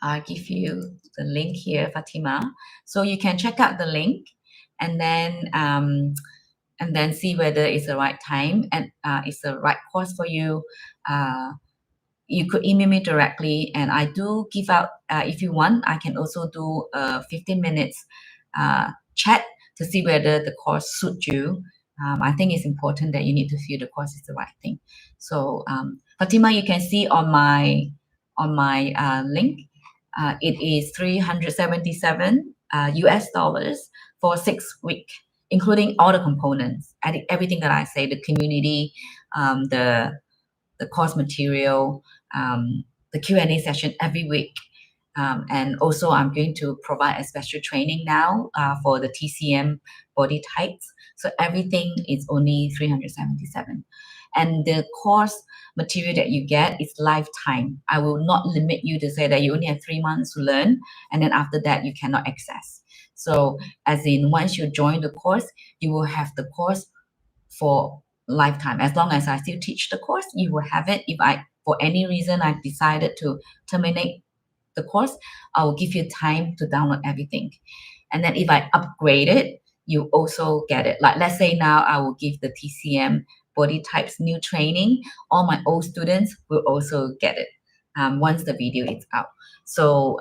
I'll give you the link here, Fatima. So you can check out the link and then see whether it's the right time and it's the right course for you. You could email me directly, and I do give out, if you want, I can also do a 15 minutes chat to see whether the course suits you. I think it's important that you need to feel the course is the right thing. So Fatima, you can see on my link, it is 377 US dollars for 6 weeks, including all the components, everything that I say, the community, the course material, the Q&A session every week. And also I'm going to provide a special training now for the TCM body types. So everything is only 377. And the course material that you get is lifetime. I will not limit you to say that you only have 3 months to learn, and then after that you cannot access. So as in, once you join the course, you will have the course for lifetime. As long as I still teach the course, you will have it. If for any reason I decided to terminate the course, I will give you time to download everything. And then if I upgrade it, you also get it. Like, let's say now I will give the TCM body types new training. All my old students will also get it once the video is out. So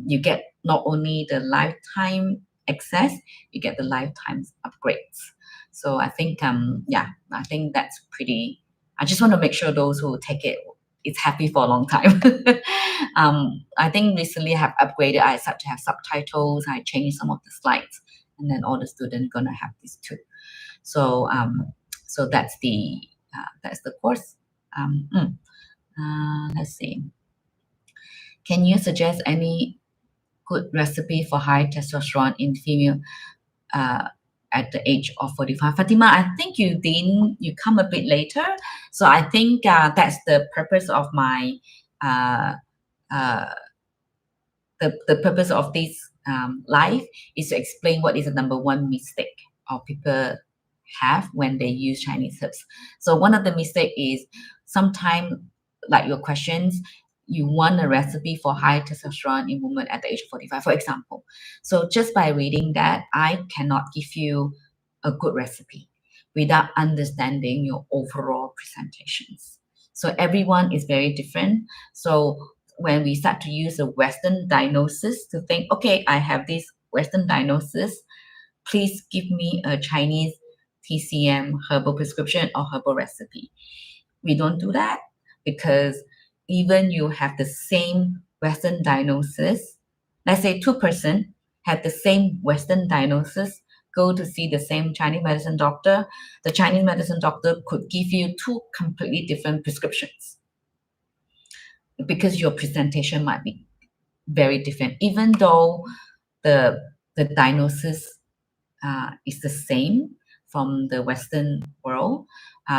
you get not only the lifetime access, you get the lifetime upgrades. So I think, I think that's pretty, I just want to make sure those who take it, it's happy for a long time. I think recently I have upgraded, I start to have subtitles, I changed some of the slides, and then all the students gonna have this too. So so that's the course. Let's see. Can you suggest any good recipe for high testosterone in female at the age of 45? Fatima, I think you come a bit later. So I think that's the purpose of my the purpose of this live is to explain what is the number one mistake of people have when they use Chinese herbs. So one of the mistake is sometimes, like your questions, you want a recipe for high testosterone in women at the age of 45, for example. So just by reading that, I cannot give you a good recipe without understanding your overall presentations. So everyone is very different. So when we start to use a Western diagnosis to think, okay, I have this Western diagnosis, please give me a Chinese TCM herbal prescription or herbal recipe. We don't do that, because even you have the same Western diagnosis, let's say 2 persons have the same Western diagnosis, go to see the same Chinese medicine doctor, the Chinese medicine doctor could give you 2 completely different prescriptions because your presentation might be very different, even though the diagnosis is the same from the Western world.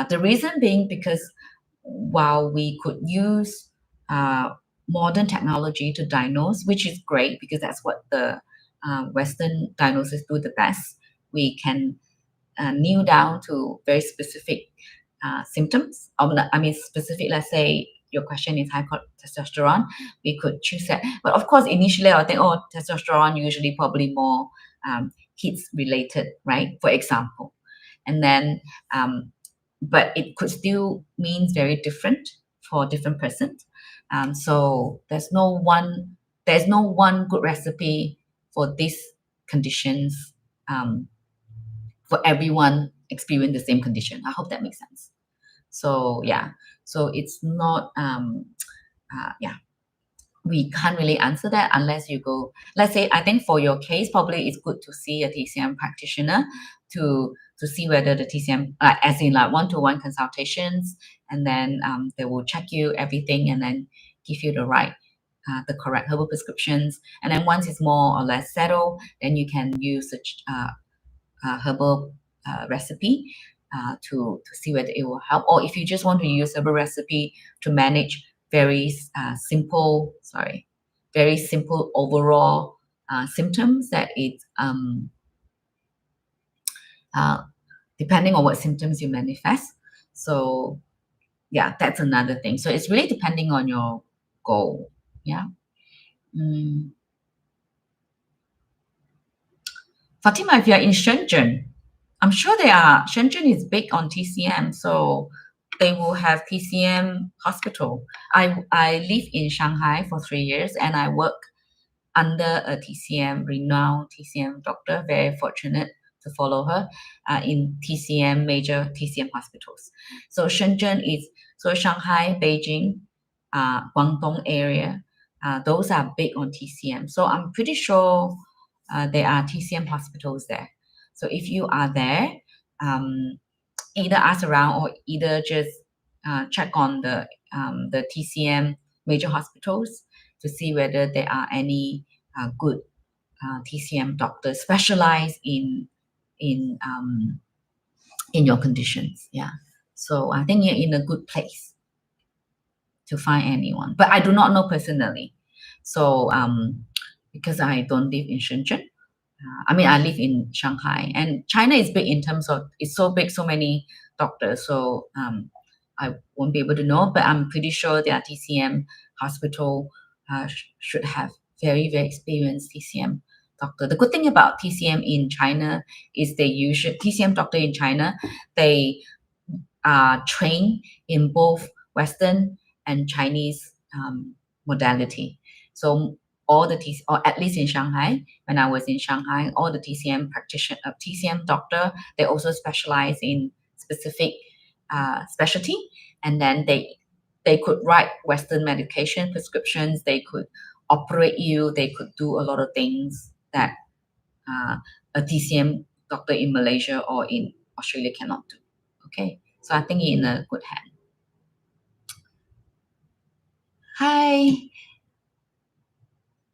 The reason being because while we could use modern technology to diagnose, which is great because that's what the Western diagnosis do the best, we can nail down to very specific symptoms. I mean, specific, let's say your question is high testosterone, we could choose that. But of course, initially I think, oh, testosterone usually probably more heat related, right? For example. And then, but it could still means very different for different persons. So there's no one good recipe for these conditions for everyone experience the same condition. I hope that makes sense. So yeah, so it's not yeah, we can't really answer that unless you go, let's say, I think for your case, probably it's good to see a TCM practitioner to see whether the TCM, as in like one-to-one consultations, and then they will check you everything and then give you the correct herbal prescriptions. And then once it's more or less settled, then you can use such herbal recipe to see whether it will help. Or if you just want to use herbal recipe to manage very very simple overall symptoms that it depending on what symptoms you manifest. So yeah, that's another thing. So it's really depending on your goal. Yeah. Fatima, if you're in Shenzhen, I'm sure Shenzhen is big on TCM, so they will have TCM hospital. I live in Shanghai for 3 years and I work under a renowned TCM doctor, very fortunate to follow her in major TCM hospitals. So Shanghai, Beijing, Guangdong area, those are big on TCM. So I'm pretty sure there are TCM hospitals there. So if you are there, either ask around or either just check on the TCM major hospitals to see whether there are any good TCM doctors specialized in your conditions. Yeah. So I think you're in a good place to find anyone. But I do not know personally. So because I don't live in Shenzhen. I mean, I live in Shanghai, and China is big in terms of it's so big, so many doctors. So I won't be able to know, but I'm pretty sure their TCM hospital should have very, very experienced TCM doctor. The good thing about TCM in China is TCM doctor in China, they are trained in both Western and Chinese modality. So all the or at least in Shanghai, when I was in Shanghai, all the TCM practitioner, TCM doctor, they also specialize in specific specialty, and then they could write Western medication prescriptions. They could operate you. They could do a lot of things that a TCM doctor in Malaysia or in Australia cannot do. Okay, so I think you're in a good hand. Hi.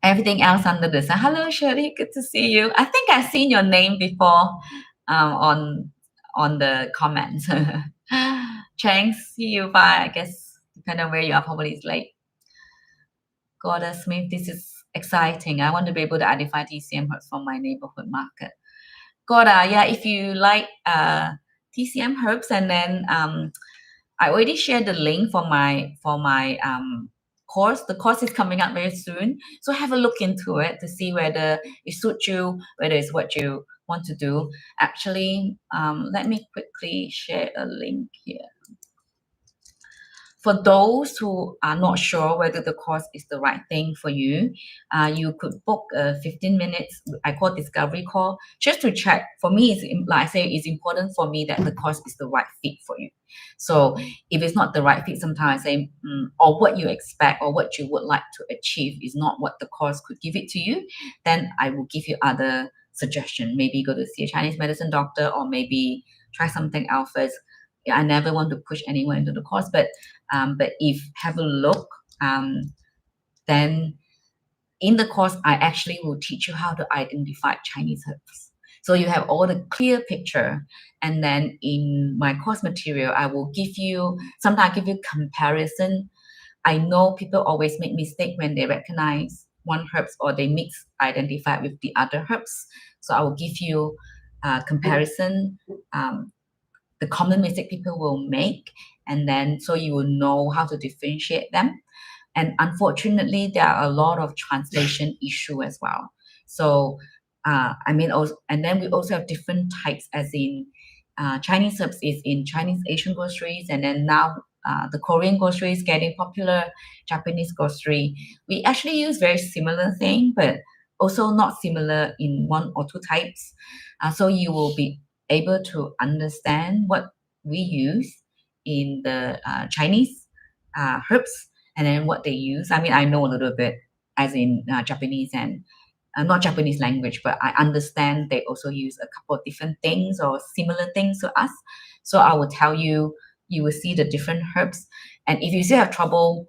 Everything else under the sun. Hello, Shirley. Good to see you. I think I've seen your name before on the comments. Chang, see you. Bye. I guess depending on where you are, probably it's late. Goddess Smith, this is exciting. I want to be able to identify TCM herbs from my neighborhood market. Goda, yeah, if you like TCM herbs, and then I already shared the link for my course. The course is coming up very soon, so have a look into it to see whether it suits you, whether it's what you want to do. Actually, let me quickly share a link here. For those who are not sure whether the course is the right thing for you, you could book a 15 minutes, I call discovery call, just to check. For me, like I say, it's important for me that the course is the right fit for you. So if it's not the right fit, sometimes I say, or what you expect or what you would like to achieve is not what the course could give it to you, then I will give you other suggestion. Maybe go to see a Chinese medicine doctor, or maybe try something else first. Yeah, I never want to push anyone into the course, but if have a look, then in the course, I actually will teach you how to identify Chinese herbs. So you have all the clear picture. And then in my course material, I will give you, sometimes give you comparison. I know people always make mistake when they recognize one herbs or they mix identify with the other herbs. So I will give you comparison, the common mistake people will make, and then so you will know how to differentiate them. And unfortunately, there are a lot of translation issue as well. So, also, and then we also have different types, as in Chinese herbs is in Chinese Asian groceries, and then now the Korean grocery is getting popular, Japanese grocery. We actually use very similar thing, but also not similar in one or two types. So you will be able to understand what we use in the Chinese herbs, and then what they use. I mean, I know a little bit, as in Japanese and not Japanese language, but I understand they also use a couple of different things or similar things to us. So I will tell you, you will see the different herbs. And if you still have trouble,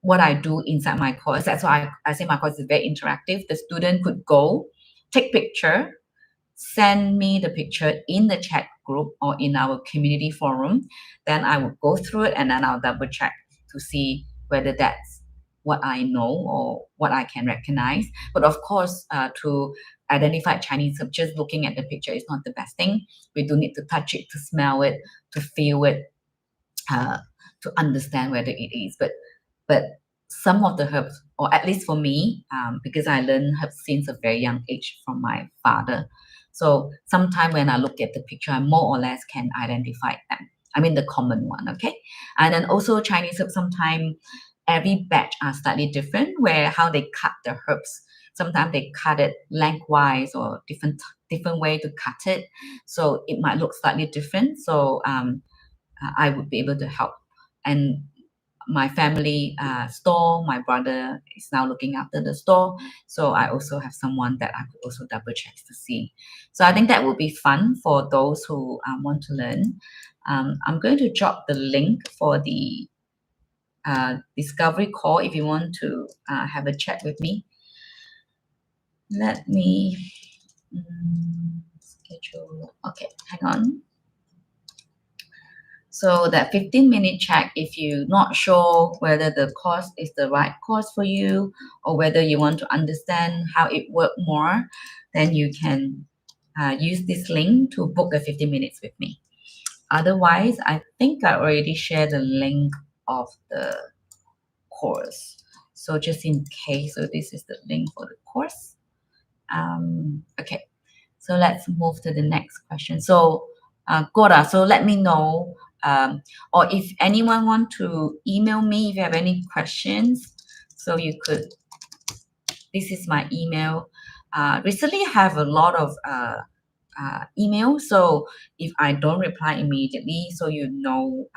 what I do inside my course, that's why I say my course is very interactive. The student could go, take picture, send me the picture in the chat group or in our community forum. Then I will go through it, and then I'll double check to see whether that's what I know or what I can recognize. But of course, to identify Chinese herb, just looking at the picture is not the best thing. We do need to touch it, to smell it, to feel it, to understand whether it is. But some of the herbs, or at least for me, because I learned herbs since a very young age from my father. So sometimes when I look at the picture, I more or less can identify them. I mean the common one, okay? And then also Chinese herbs, sometimes every batch are slightly different, where how they cut the herbs. Sometimes they cut it lengthwise or different way to cut it. So it might look slightly different. So I would be able to help. And my family store, my brother is now looking after the store. So I also have someone that I could also double check to see. So I think that would be fun for those who want to learn. I'm going to drop the link for the discovery call if you want to have a chat with me. Let me schedule. Okay, hang on. So that 15-minute check, if you're not sure whether the course is the right course for you, or whether you want to understand how it works more, then you can use this link to book a 15 minutes with me. Otherwise, I think I already shared the link of the course. So just in case, so this is the link for the course. Okay, so let's move to the next question. So Gora, so let me know, or if anyone want to email me if you have any questions, so you could, this is my email. Recently I have a lot of email, so if I don't reply immediately, so you know,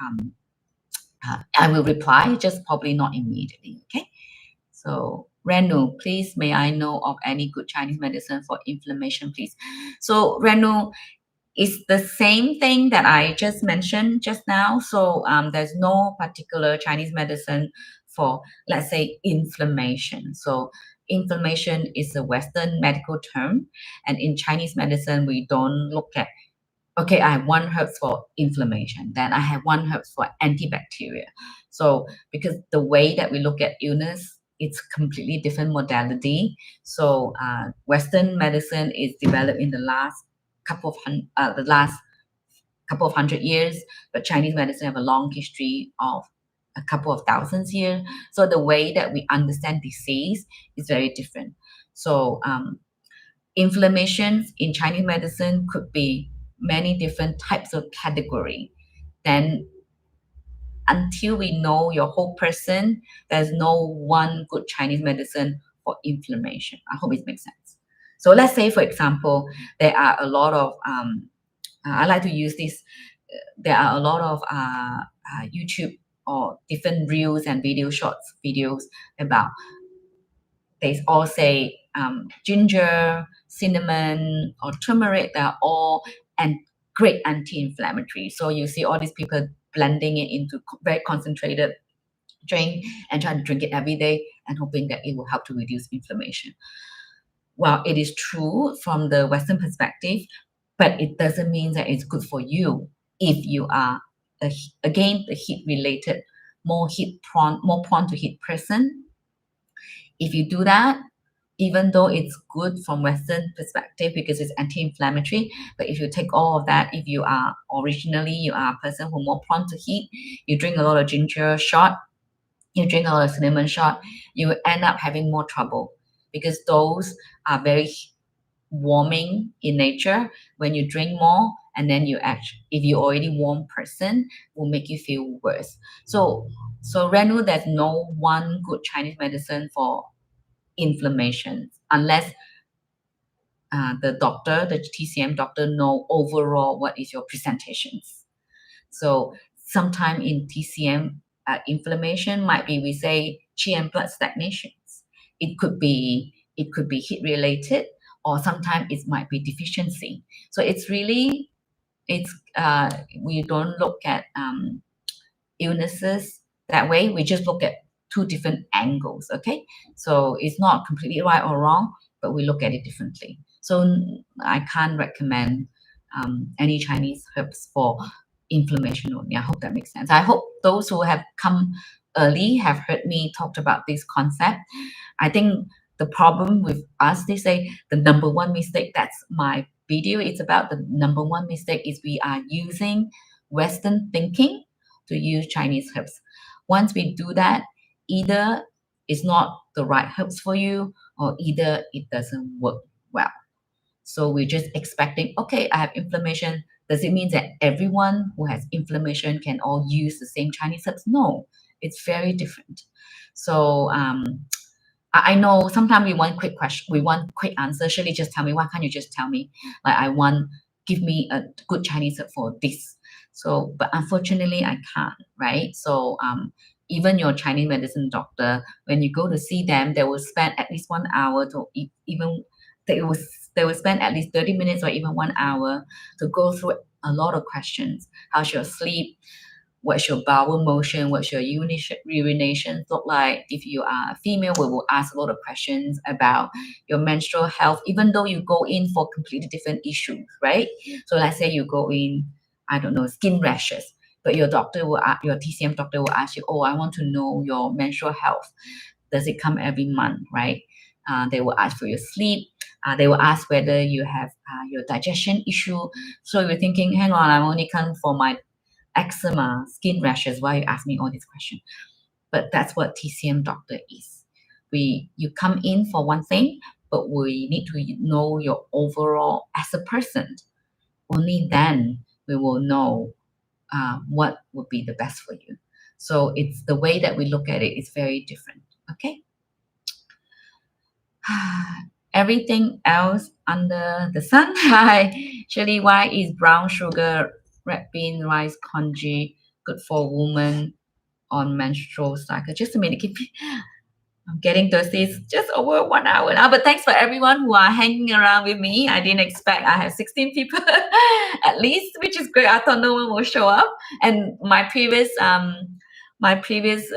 I will reply, just probably not immediately, okay? So Renu, please, may I know of any good Chinese medicine for inflammation, please? So Renu, it's the same thing that I just mentioned just now. So there's no particular Chinese medicine for, let's say, inflammation. So inflammation is a Western medical term, and in Chinese medicine, we don't look at, okay, I have one herb for inflammation, then I have one herb for antibacterial. So because the way that we look at illness, it's completely different modality. So Western medicine is developed in the last couple of hundred years, but Chinese medicine have a long history of a couple of thousands years. So the way that we understand disease is very different. So inflammation in Chinese medicine could be many different types of category. Then until we know your whole person, there's no one good Chinese medicine for inflammation. I hope it makes sense. So let's say, for example, there are a lot of, I like to use this, there are a lot of YouTube or different reels and video shorts videos about they all say ginger, cinnamon, or turmeric. They are all great anti-inflammatory. So you see all these people blending it into very concentrated drink and trying to drink it every day and hoping that it will help to reduce inflammation. Well, it is true from the Western perspective, but it doesn't mean that it's good for you if you are again the heat related, more prone to heat person. If you do that, even though it's good from Western perspective because it's anti-inflammatory, but if you take all of that, if you are originally you are a person who more prone to heat, you drink a lot of ginger shot, you drink a lot of cinnamon shot, you end up having more trouble because those are very warming in nature. When you drink more and then you actually, if you're already warm person, will make you feel worse. So Renu, there's no one good Chinese medicine for inflammation unless the TCM doctor know overall what is your presentations. So sometime in TCM, inflammation might be, we say, qi and blood stagnations. It could be heat related, or sometimes it might be deficiency. So we don't look at illnesses that way. We just look at two different angles. Okay, so it's not completely right or wrong, but we look at it differently. So I can't recommend any Chinese herbs for inflammation only. I hope that makes sense. I hope those who have come early have heard me talked about this concept. I think the problem with us, they say the number one mistake, that's my video, it's about the number one mistake is we are using Western thinking to use Chinese herbs. Once we do that, either it's not the right herbs for you or either it doesn't work well. So we're just expecting, okay, I have inflammation. Does it mean that everyone who has inflammation can all use the same Chinese herbs? No, it's very different. So I know sometimes we want quick question, we want quick answer. Shirley, just tell me. Why can't you just tell me? Like give me a good Chinese herb for this. So, but unfortunately, I can't, right? So even your Chinese medicine doctor, when you go to see them, they will spend at least 1 hour to even they will spend at least 30 minutes or even 1 hour to go through a lot of questions. How's your sleep? What's your bowel motion? What's your urination look like? If you are a female, we will ask a lot of questions about your menstrual health, even though you go in for completely different issues, right? So let's say you go in, I don't know, skin rashes, but your TCM doctor will ask you, oh, I want to know your menstrual health. Does it come every month, right? They will ask for your sleep. They will ask whether you have your digestion issue. So you're thinking, hang on, I'm only come for my eczema, skin rashes. Why you ask me all these questions? But that's what TCM doctor is. You come in for one thing, but we need to know your overall as a person. Only then we will know what would be the best for you. So it's the way that we look at it is very different. Okay. Everything else under the sun. Hi, Shirley, why is brown sugar, red bean, rice, congee good for women on menstrual cycle? Just a minute, I'm getting thirsty. It's just over 1 hour now. But thanks for everyone who are hanging around with me. I didn't expect I have 16 people at least, which is great. I thought no one will show up. And my previous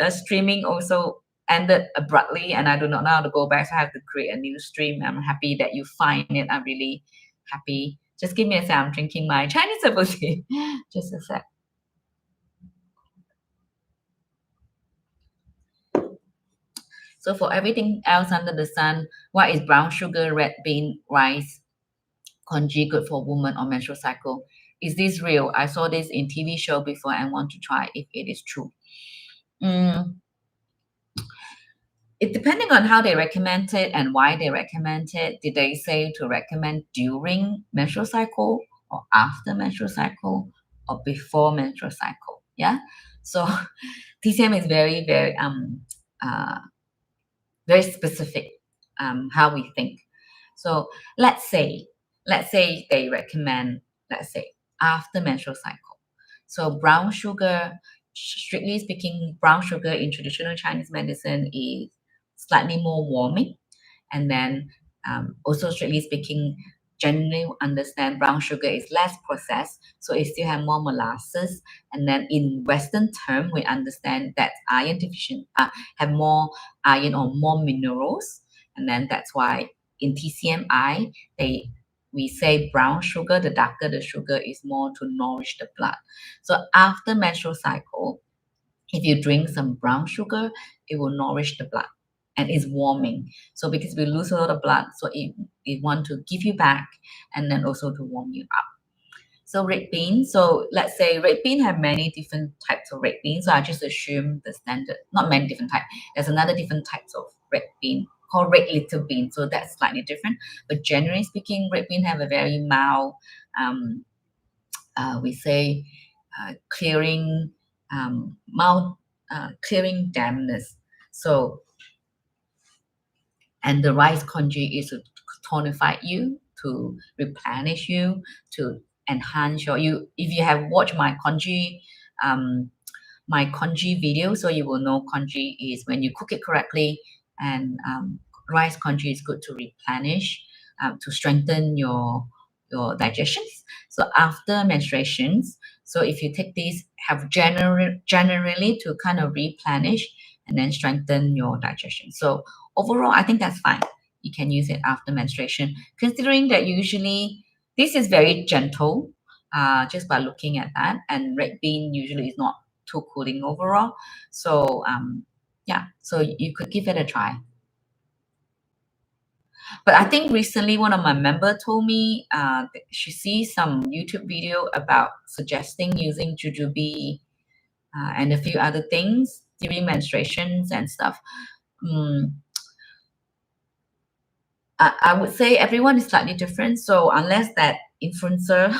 streaming also ended abruptly, and I do not know how to go back. So I have to create a new stream. I'm happy that you find it. I'm really happy. Just give me a sec. I'm drinking my Chinese herbal tea. Just a sec. So for everything else under the sun, what is brown sugar, red bean, rice, congee good for women on menstrual cycle? Is this real? I saw this in TV show before and want to try if it is true. It depending on how they recommend it and why they recommend it. Did they say to recommend during menstrual cycle or after menstrual cycle or before menstrual cycle? Yeah. So TCM is very, very very specific how we think. So let's say they recommend, let's say, after menstrual cycle. So brown sugar, strictly speaking, brown sugar in traditional Chinese medicine is slightly more warming. And then also strictly speaking, generally understand brown sugar is less processed, so it still have more molasses. And then in Western term, we understand that iron deficient have more iron or more minerals, and then that's why in TCMI we say brown sugar, the darker the sugar is more to nourish the blood. So after menstrual cycle, if you drink some brown sugar, it will nourish the blood and it's warming. So because we lose a lot of blood, so it want to give you back and then also to warm you up. So red bean. So let's say red bean have many different types of red bean. So I just assume the standard, not many different types. There's another different types of red bean called red little bean. So that's slightly different. But generally speaking, red bean have a very mild, we say, clearing, mild, clearing dampness. So, and the rice congee is to tonify you, to replenish you, to enhance you. If you have watched my congee video, so you will know congee is when you cook it correctly, and rice congee is good to replenish, to strengthen your digestion. So after menstruations, so if you take these, have generally to kind of replenish and then strengthen your digestion. So overall, I think that's fine. You can use it after menstruation, considering that usually this is very gentle, just by looking at that. And red bean usually is not too cooling overall. So yeah, so you could give it a try. But I think recently one of my member told me she sees some YouTube video about suggesting using jujube and a few other things during menstruations and stuff. I would say everyone is slightly different. So unless that influencer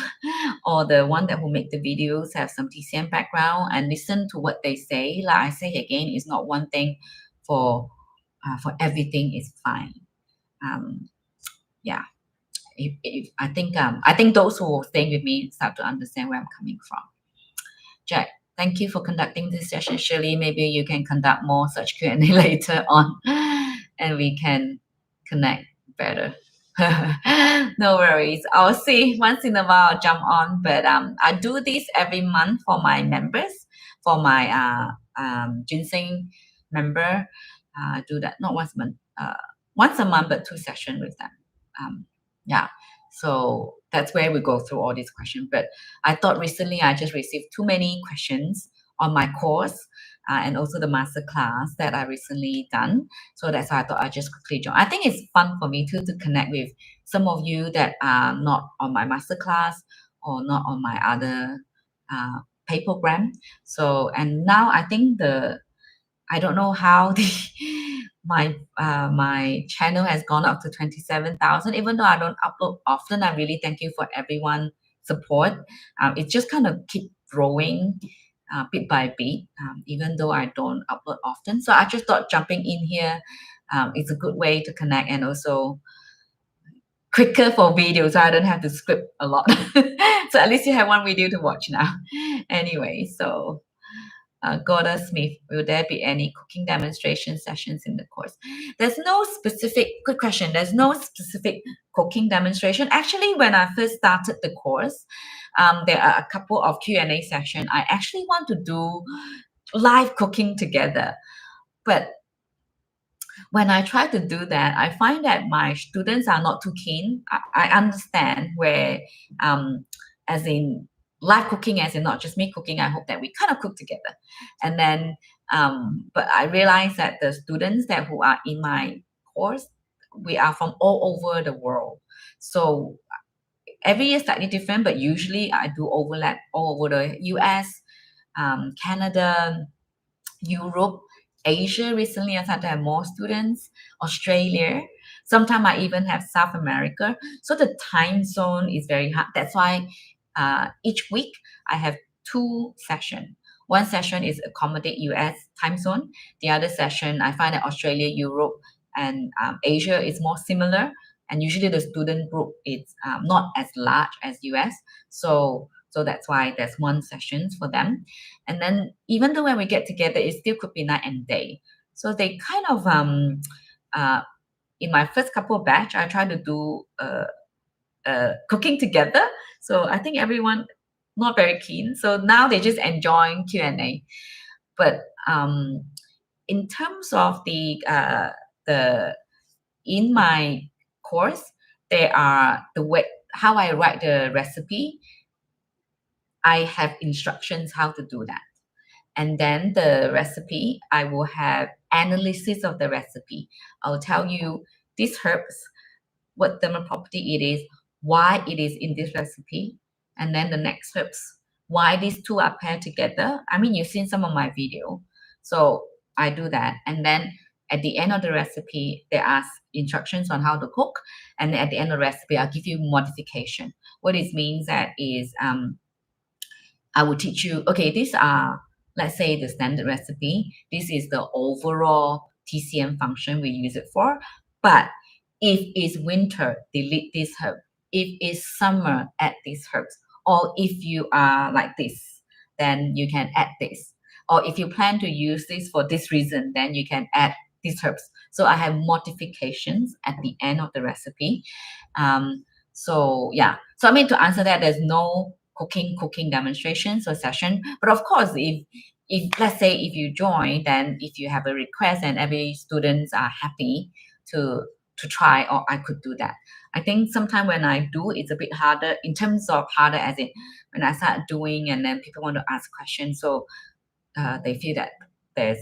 or the one that will make the videos have some TCM background and listen to what they say, like I say again, it's not one thing for everything is fine. Yeah. I think those who will stay with me start to understand where I'm coming from. Jack, thank you for conducting this session. Shirley, maybe you can conduct more such Q&A later on, and we can connect better. No worries. I'll see once in a while. I'll jump on, but I do this every month for my members, for my ginseng member. I do that not once a month, but 2 sessions with them. Yeah, so that's where we go through all these questions. But I thought recently I just received too many questions on my course and also the master class that I recently done. So that's why I thought I'd just quickly join. I think it's fun for me too to connect with some of you that are not on my master class or not on my other pay program. So, and now I think I don't know how my channel has gone up to 27,000. Even though I don't upload often, I really thank you for everyone support. It just kind of keep growing bit by bit, even though I don't upload often. So I just thought jumping in here, it's a good way to connect and also quicker for video, so I don't have to script a lot. So at least you have one video to watch now. Anyway, so Goddess Smith, will there be any cooking demonstration sessions in the course? There's no specific, good question. There's no specific cooking demonstration. Actually, when I first started the course, there are a couple of Q&A sessions. I actually want to do live cooking together. But when I try to do that, I find that my students are not too keen. I understand where, as in live cooking, as in not just me cooking, I hope that we kind of cook together. And then, but I realize that the students who are in my course, we are from all over the world. So every year slightly different, but usually I do overlap all over the US, Canada, Europe, Asia. Recently, I started to have more students, Australia. Sometimes I even have South America. So the time zone is very hard. That's why each week I have 2 sessions. One session is accommodate US time zone. The other session, I find that Australia, Europe, and Asia is more similar. And usually the student group is not as large as US. So that's why there's 1 session for them. And then even though when we get together, it still could be night and day. So they kind of in my first couple of batch, I try to do cooking together. So I think everyone not very keen. So now they just enjoying Q&A. But in terms of the in my course, there are the way how I write the recipe. I have instructions how to do that. And then the recipe, I will have analysis of the recipe. I'll tell you these herbs, what thermal property it is, why it is in this recipe, and then the next herbs, why these two are paired together. I mean, you've seen some of my video. So I do that. And then at the end of the recipe, there are instructions on how to cook. And at the end of the recipe, I'll give you modification. What it means that is I will teach you, okay, these are, let's say, the standard recipe. This is the overall TCM function we use it for. But if it's winter, delete this herb. If it's summer, add these herbs. Or if you are like this, then you can add this. Or if you plan to use this for this reason, then you can add these herbs. So I have modifications at the end of the recipe. So yeah. So I mean, to answer that, there's no cooking demonstrations or session. But of course, if let's say if you join, then if you have a request and every students are happy to try, or I could do that. I think sometimes when I do, it's a bit harder in terms of harder as in when I start doing and then people want to ask questions. So they feel that there's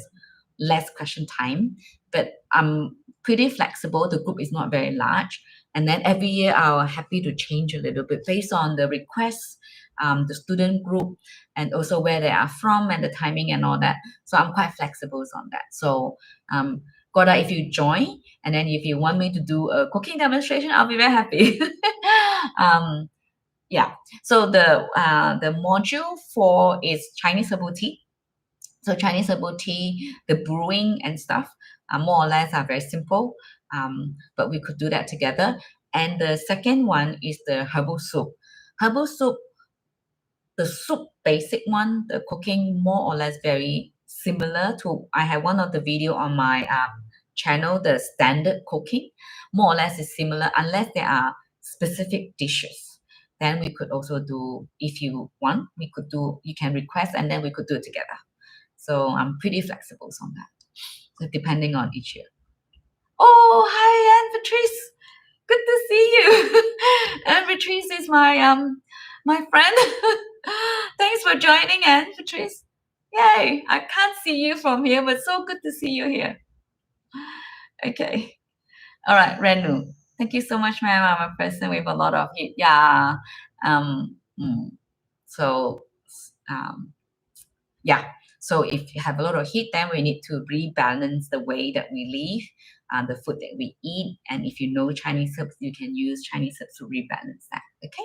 less question time, but I'm pretty flexible. The group is not very large. And then every year I'm happy to change a little bit based on the requests, the student group, and also where they are from and the timing and all that. So I'm quite flexible on that. So Goda, if you join, and then if you want me to do a cooking demonstration, I'll be very happy. Yeah. So the module 4 is Chinese herbal tea. So Chinese herbal tea, the brewing and stuff, more or less are very simple, but we could do that together. And the second one is the herbal soup. Herbal soup, the soup basic one, the cooking more or less very similar to, I have one of the video on my channel, the standard cooking, more or less is similar unless there are specific dishes. Then we could also do, if you want, we could do, you can request and then we could do it together. So I'm pretty flexible on that. So depending on each year. Oh, hi, Anne Patrice. Good to see you. Anne Patrice is my friend. Thanks for joining, Anne Patrice. Yay! I can't see you from here, but so good to see you here. Okay. All right, Renu. Thank you so much, ma'am. I'm a person with a lot of heat. Yeah. So yeah. So if you have a lot of heat, then we need to rebalance the way that we live, the food that we eat. And if you know Chinese herbs, you can use Chinese herbs to rebalance that. Okay.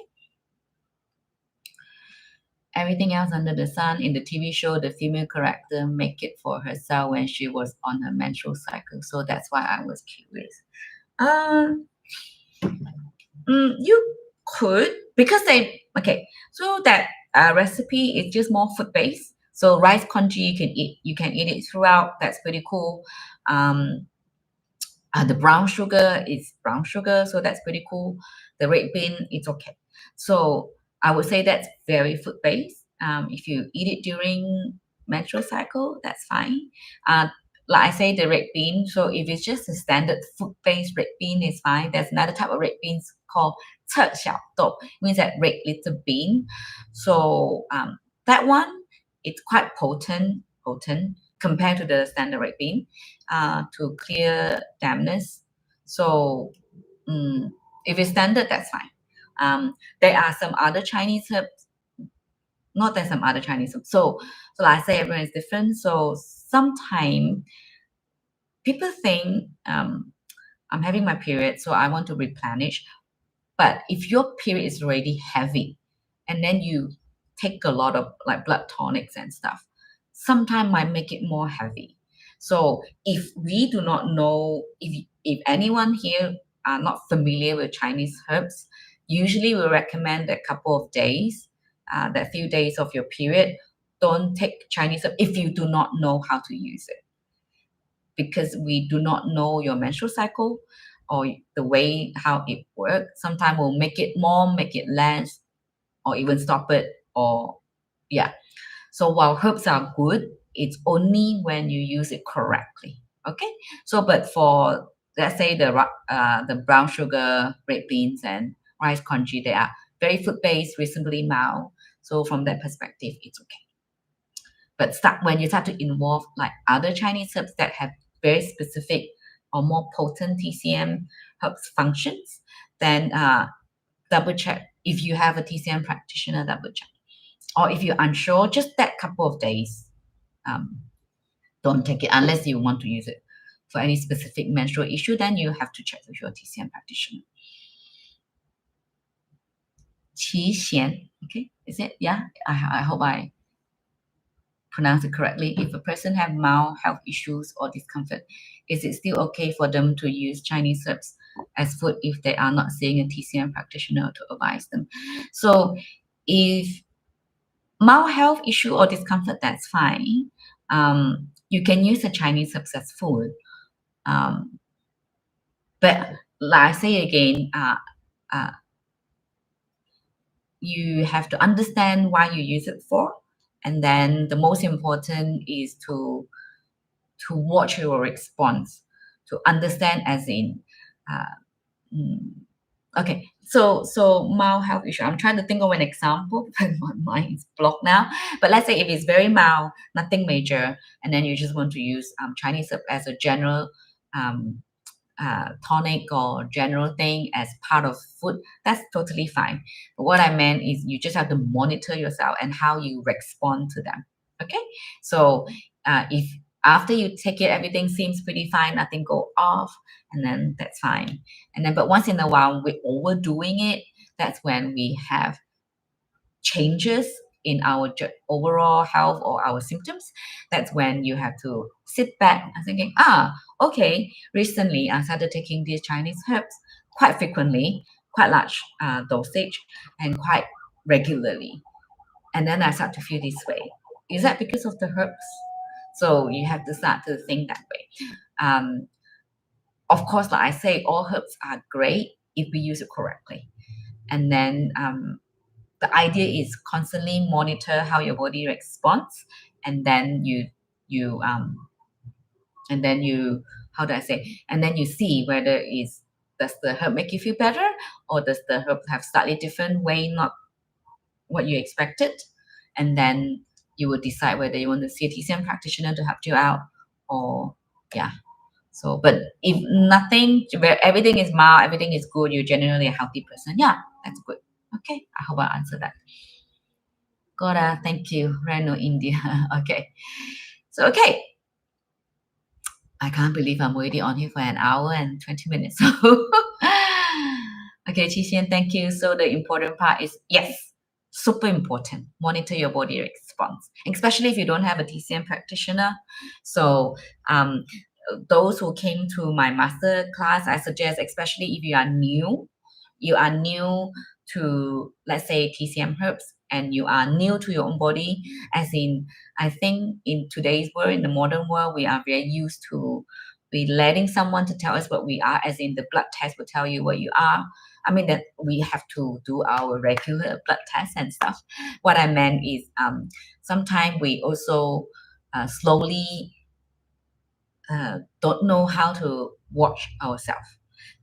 Everything else under the sun in the TV show, the female character make it for herself when she was on her menstrual cycle. So that's why I was curious. You could, because so that recipe is just more food based. So rice congee you can eat it throughout. That's pretty cool. The brown sugar is brown sugar, so that's pretty cool. The red bean, it's okay. So I would say that's very food based. If you eat it during menstrual cycle, that's fine. Like I say, the red bean. So if it's just a standard food-based red bean, it's fine. There's another type of red beans called 侧小豆, means that red little bean. So that one, it's quite potent compared to the standard red bean to clear dampness. So if it's standard, that's fine. There are some other Chinese herbs. Not that some other Chinese herbs. So like I say, everyone is different. So sometimes people think I'm having my period, so I want to replenish. But if your period is already heavy, and then you take a lot of like blood tonics and stuff, sometimes might make it more heavy. So if we do not know, if anyone here are not familiar with Chinese herbs, usually we recommend a couple of days, that few days of your period, don't take Chinese herb if you do not know how to use it. Because we do not know your menstrual cycle. or the way how it works. Sometimes we'll make it more, make it less, or even stop it, or yeah. So while herbs are good, it's only when you use it correctly. Okay. So, but for let's say the brown sugar, red beans, and rice congee, they are very food based, reasonably mild. So from that perspective, it's okay. But when you start to involve like other Chinese herbs that have very specific or more potent TCM herbs functions, then double check if you have a TCM practitioner. Double check, or if you're unsure, just that couple of days. Um, don't take it unless you want to use it for any specific menstrual issue. Then you have to check with your TCM practitioner. Qi Xian, okay, is it? Yeah, I hope I pronounce it correctly. If a person have mild health issues or discomfort, is it still okay for them to use Chinese herbs as food if they are not seeing a TCM practitioner to advise them? So if mild health issue or discomfort, that's fine. You can use the Chinese herbs as food. But like I say again, uh, you have to understand why you use it for, and then the most important is to watch your response, to understand as in, uh, mm, okay. So mild health issue. I'm trying to think of an example, but my mind is blocked now. But let's say if it's very mild, nothing major, and then you just want to use Chinese herb as a general um, tonic or general thing as part of food, that's totally fine. But what I meant is you just have to monitor yourself and how you respond to them. Okay, so if after you take it, everything seems pretty fine, nothing go off, and then that's fine. And then, but once in a while, we're overdoing it. That's when we have changes in our overall health or our symptoms. That's when you have to sit back and thinking, okay, recently I started taking these Chinese herbs quite frequently, quite large dosage, and quite regularly. And then I start to feel this way. Is that because of the herbs? So you have to start to think that way. Of course, like I say, all herbs are great if we use it correctly. And then the idea is constantly monitor how your body responds, and then you and then you how do I say and then you see whether is does the herb make you feel better, or does the herb have slightly different way, not what you expected, and then you will decide whether you want to see a TCM practitioner to help you out, or yeah. So but if nothing, where everything is mild, everything is good, you're generally a healthy person, yeah, that's good. Okay, I hope I answered that. Gora, thank you. Reno, India. Okay. So, okay. I can't believe I'm already on here for an hour and 20 minutes. Okay, Chixian, thank you. So, the important part is yes, super important. Monitor your body response, especially if you don't have a TCM practitioner. So, those who came to my master class, I suggest, especially if you are new to, let's say, TCM herbs, and you are new to your own body, as in, I think in today's world, in the modern world, we are very used to be letting someone to tell us what we are, as in the blood test will tell you what you are. I mean that we have to do our regular blood tests and stuff. What I meant is sometimes we also slowly don't know how to watch ourselves.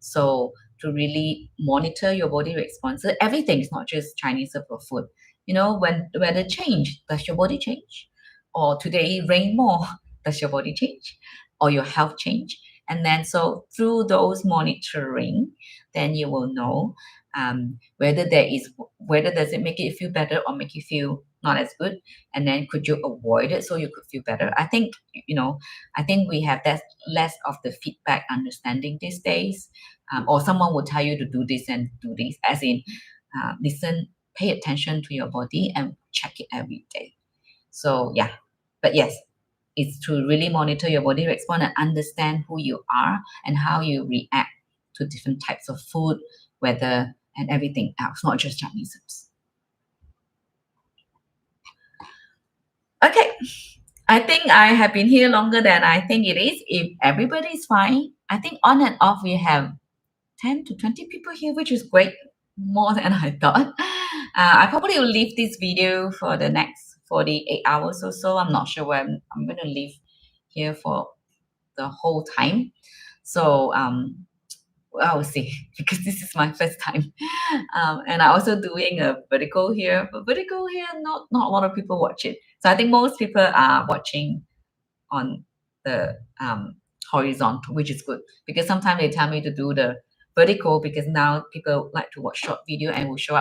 So to really monitor your body response, everything is not just Chinese herbal food. You know, when weather change, does your body change? Or today rain more, does your body change? Or your health change? And then so through those monitoring, then you will know whether whether does it make you feel better or make you feel not as good, and then could you avoid it so you could feel better. I think I think we have that less of the feedback understanding these days, or someone will tell you to do this and do this, as in listen, pay attention to your body and check it every day. So yeah, but yes, it's to really monitor your body response and understand who you are and how you react to different types of food, weather, and everything else, not just Chinese herbs. Okay, I think I have been here longer than I think it is. If everybody is fine, I think on and off we have 10 to 20 people here, which is great, more than I thought. I probably will leave this video for the next 48 hours or so. I'm not sure when I'm going to leave here for the whole time. So I will see, because this is my first time. And I also doing a vertical here, but vertical here, not a lot of people watch it. So I think most people are watching on the horizontal, which is good, because sometimes they tell me to do the vertical, because now people like to watch short video and will show up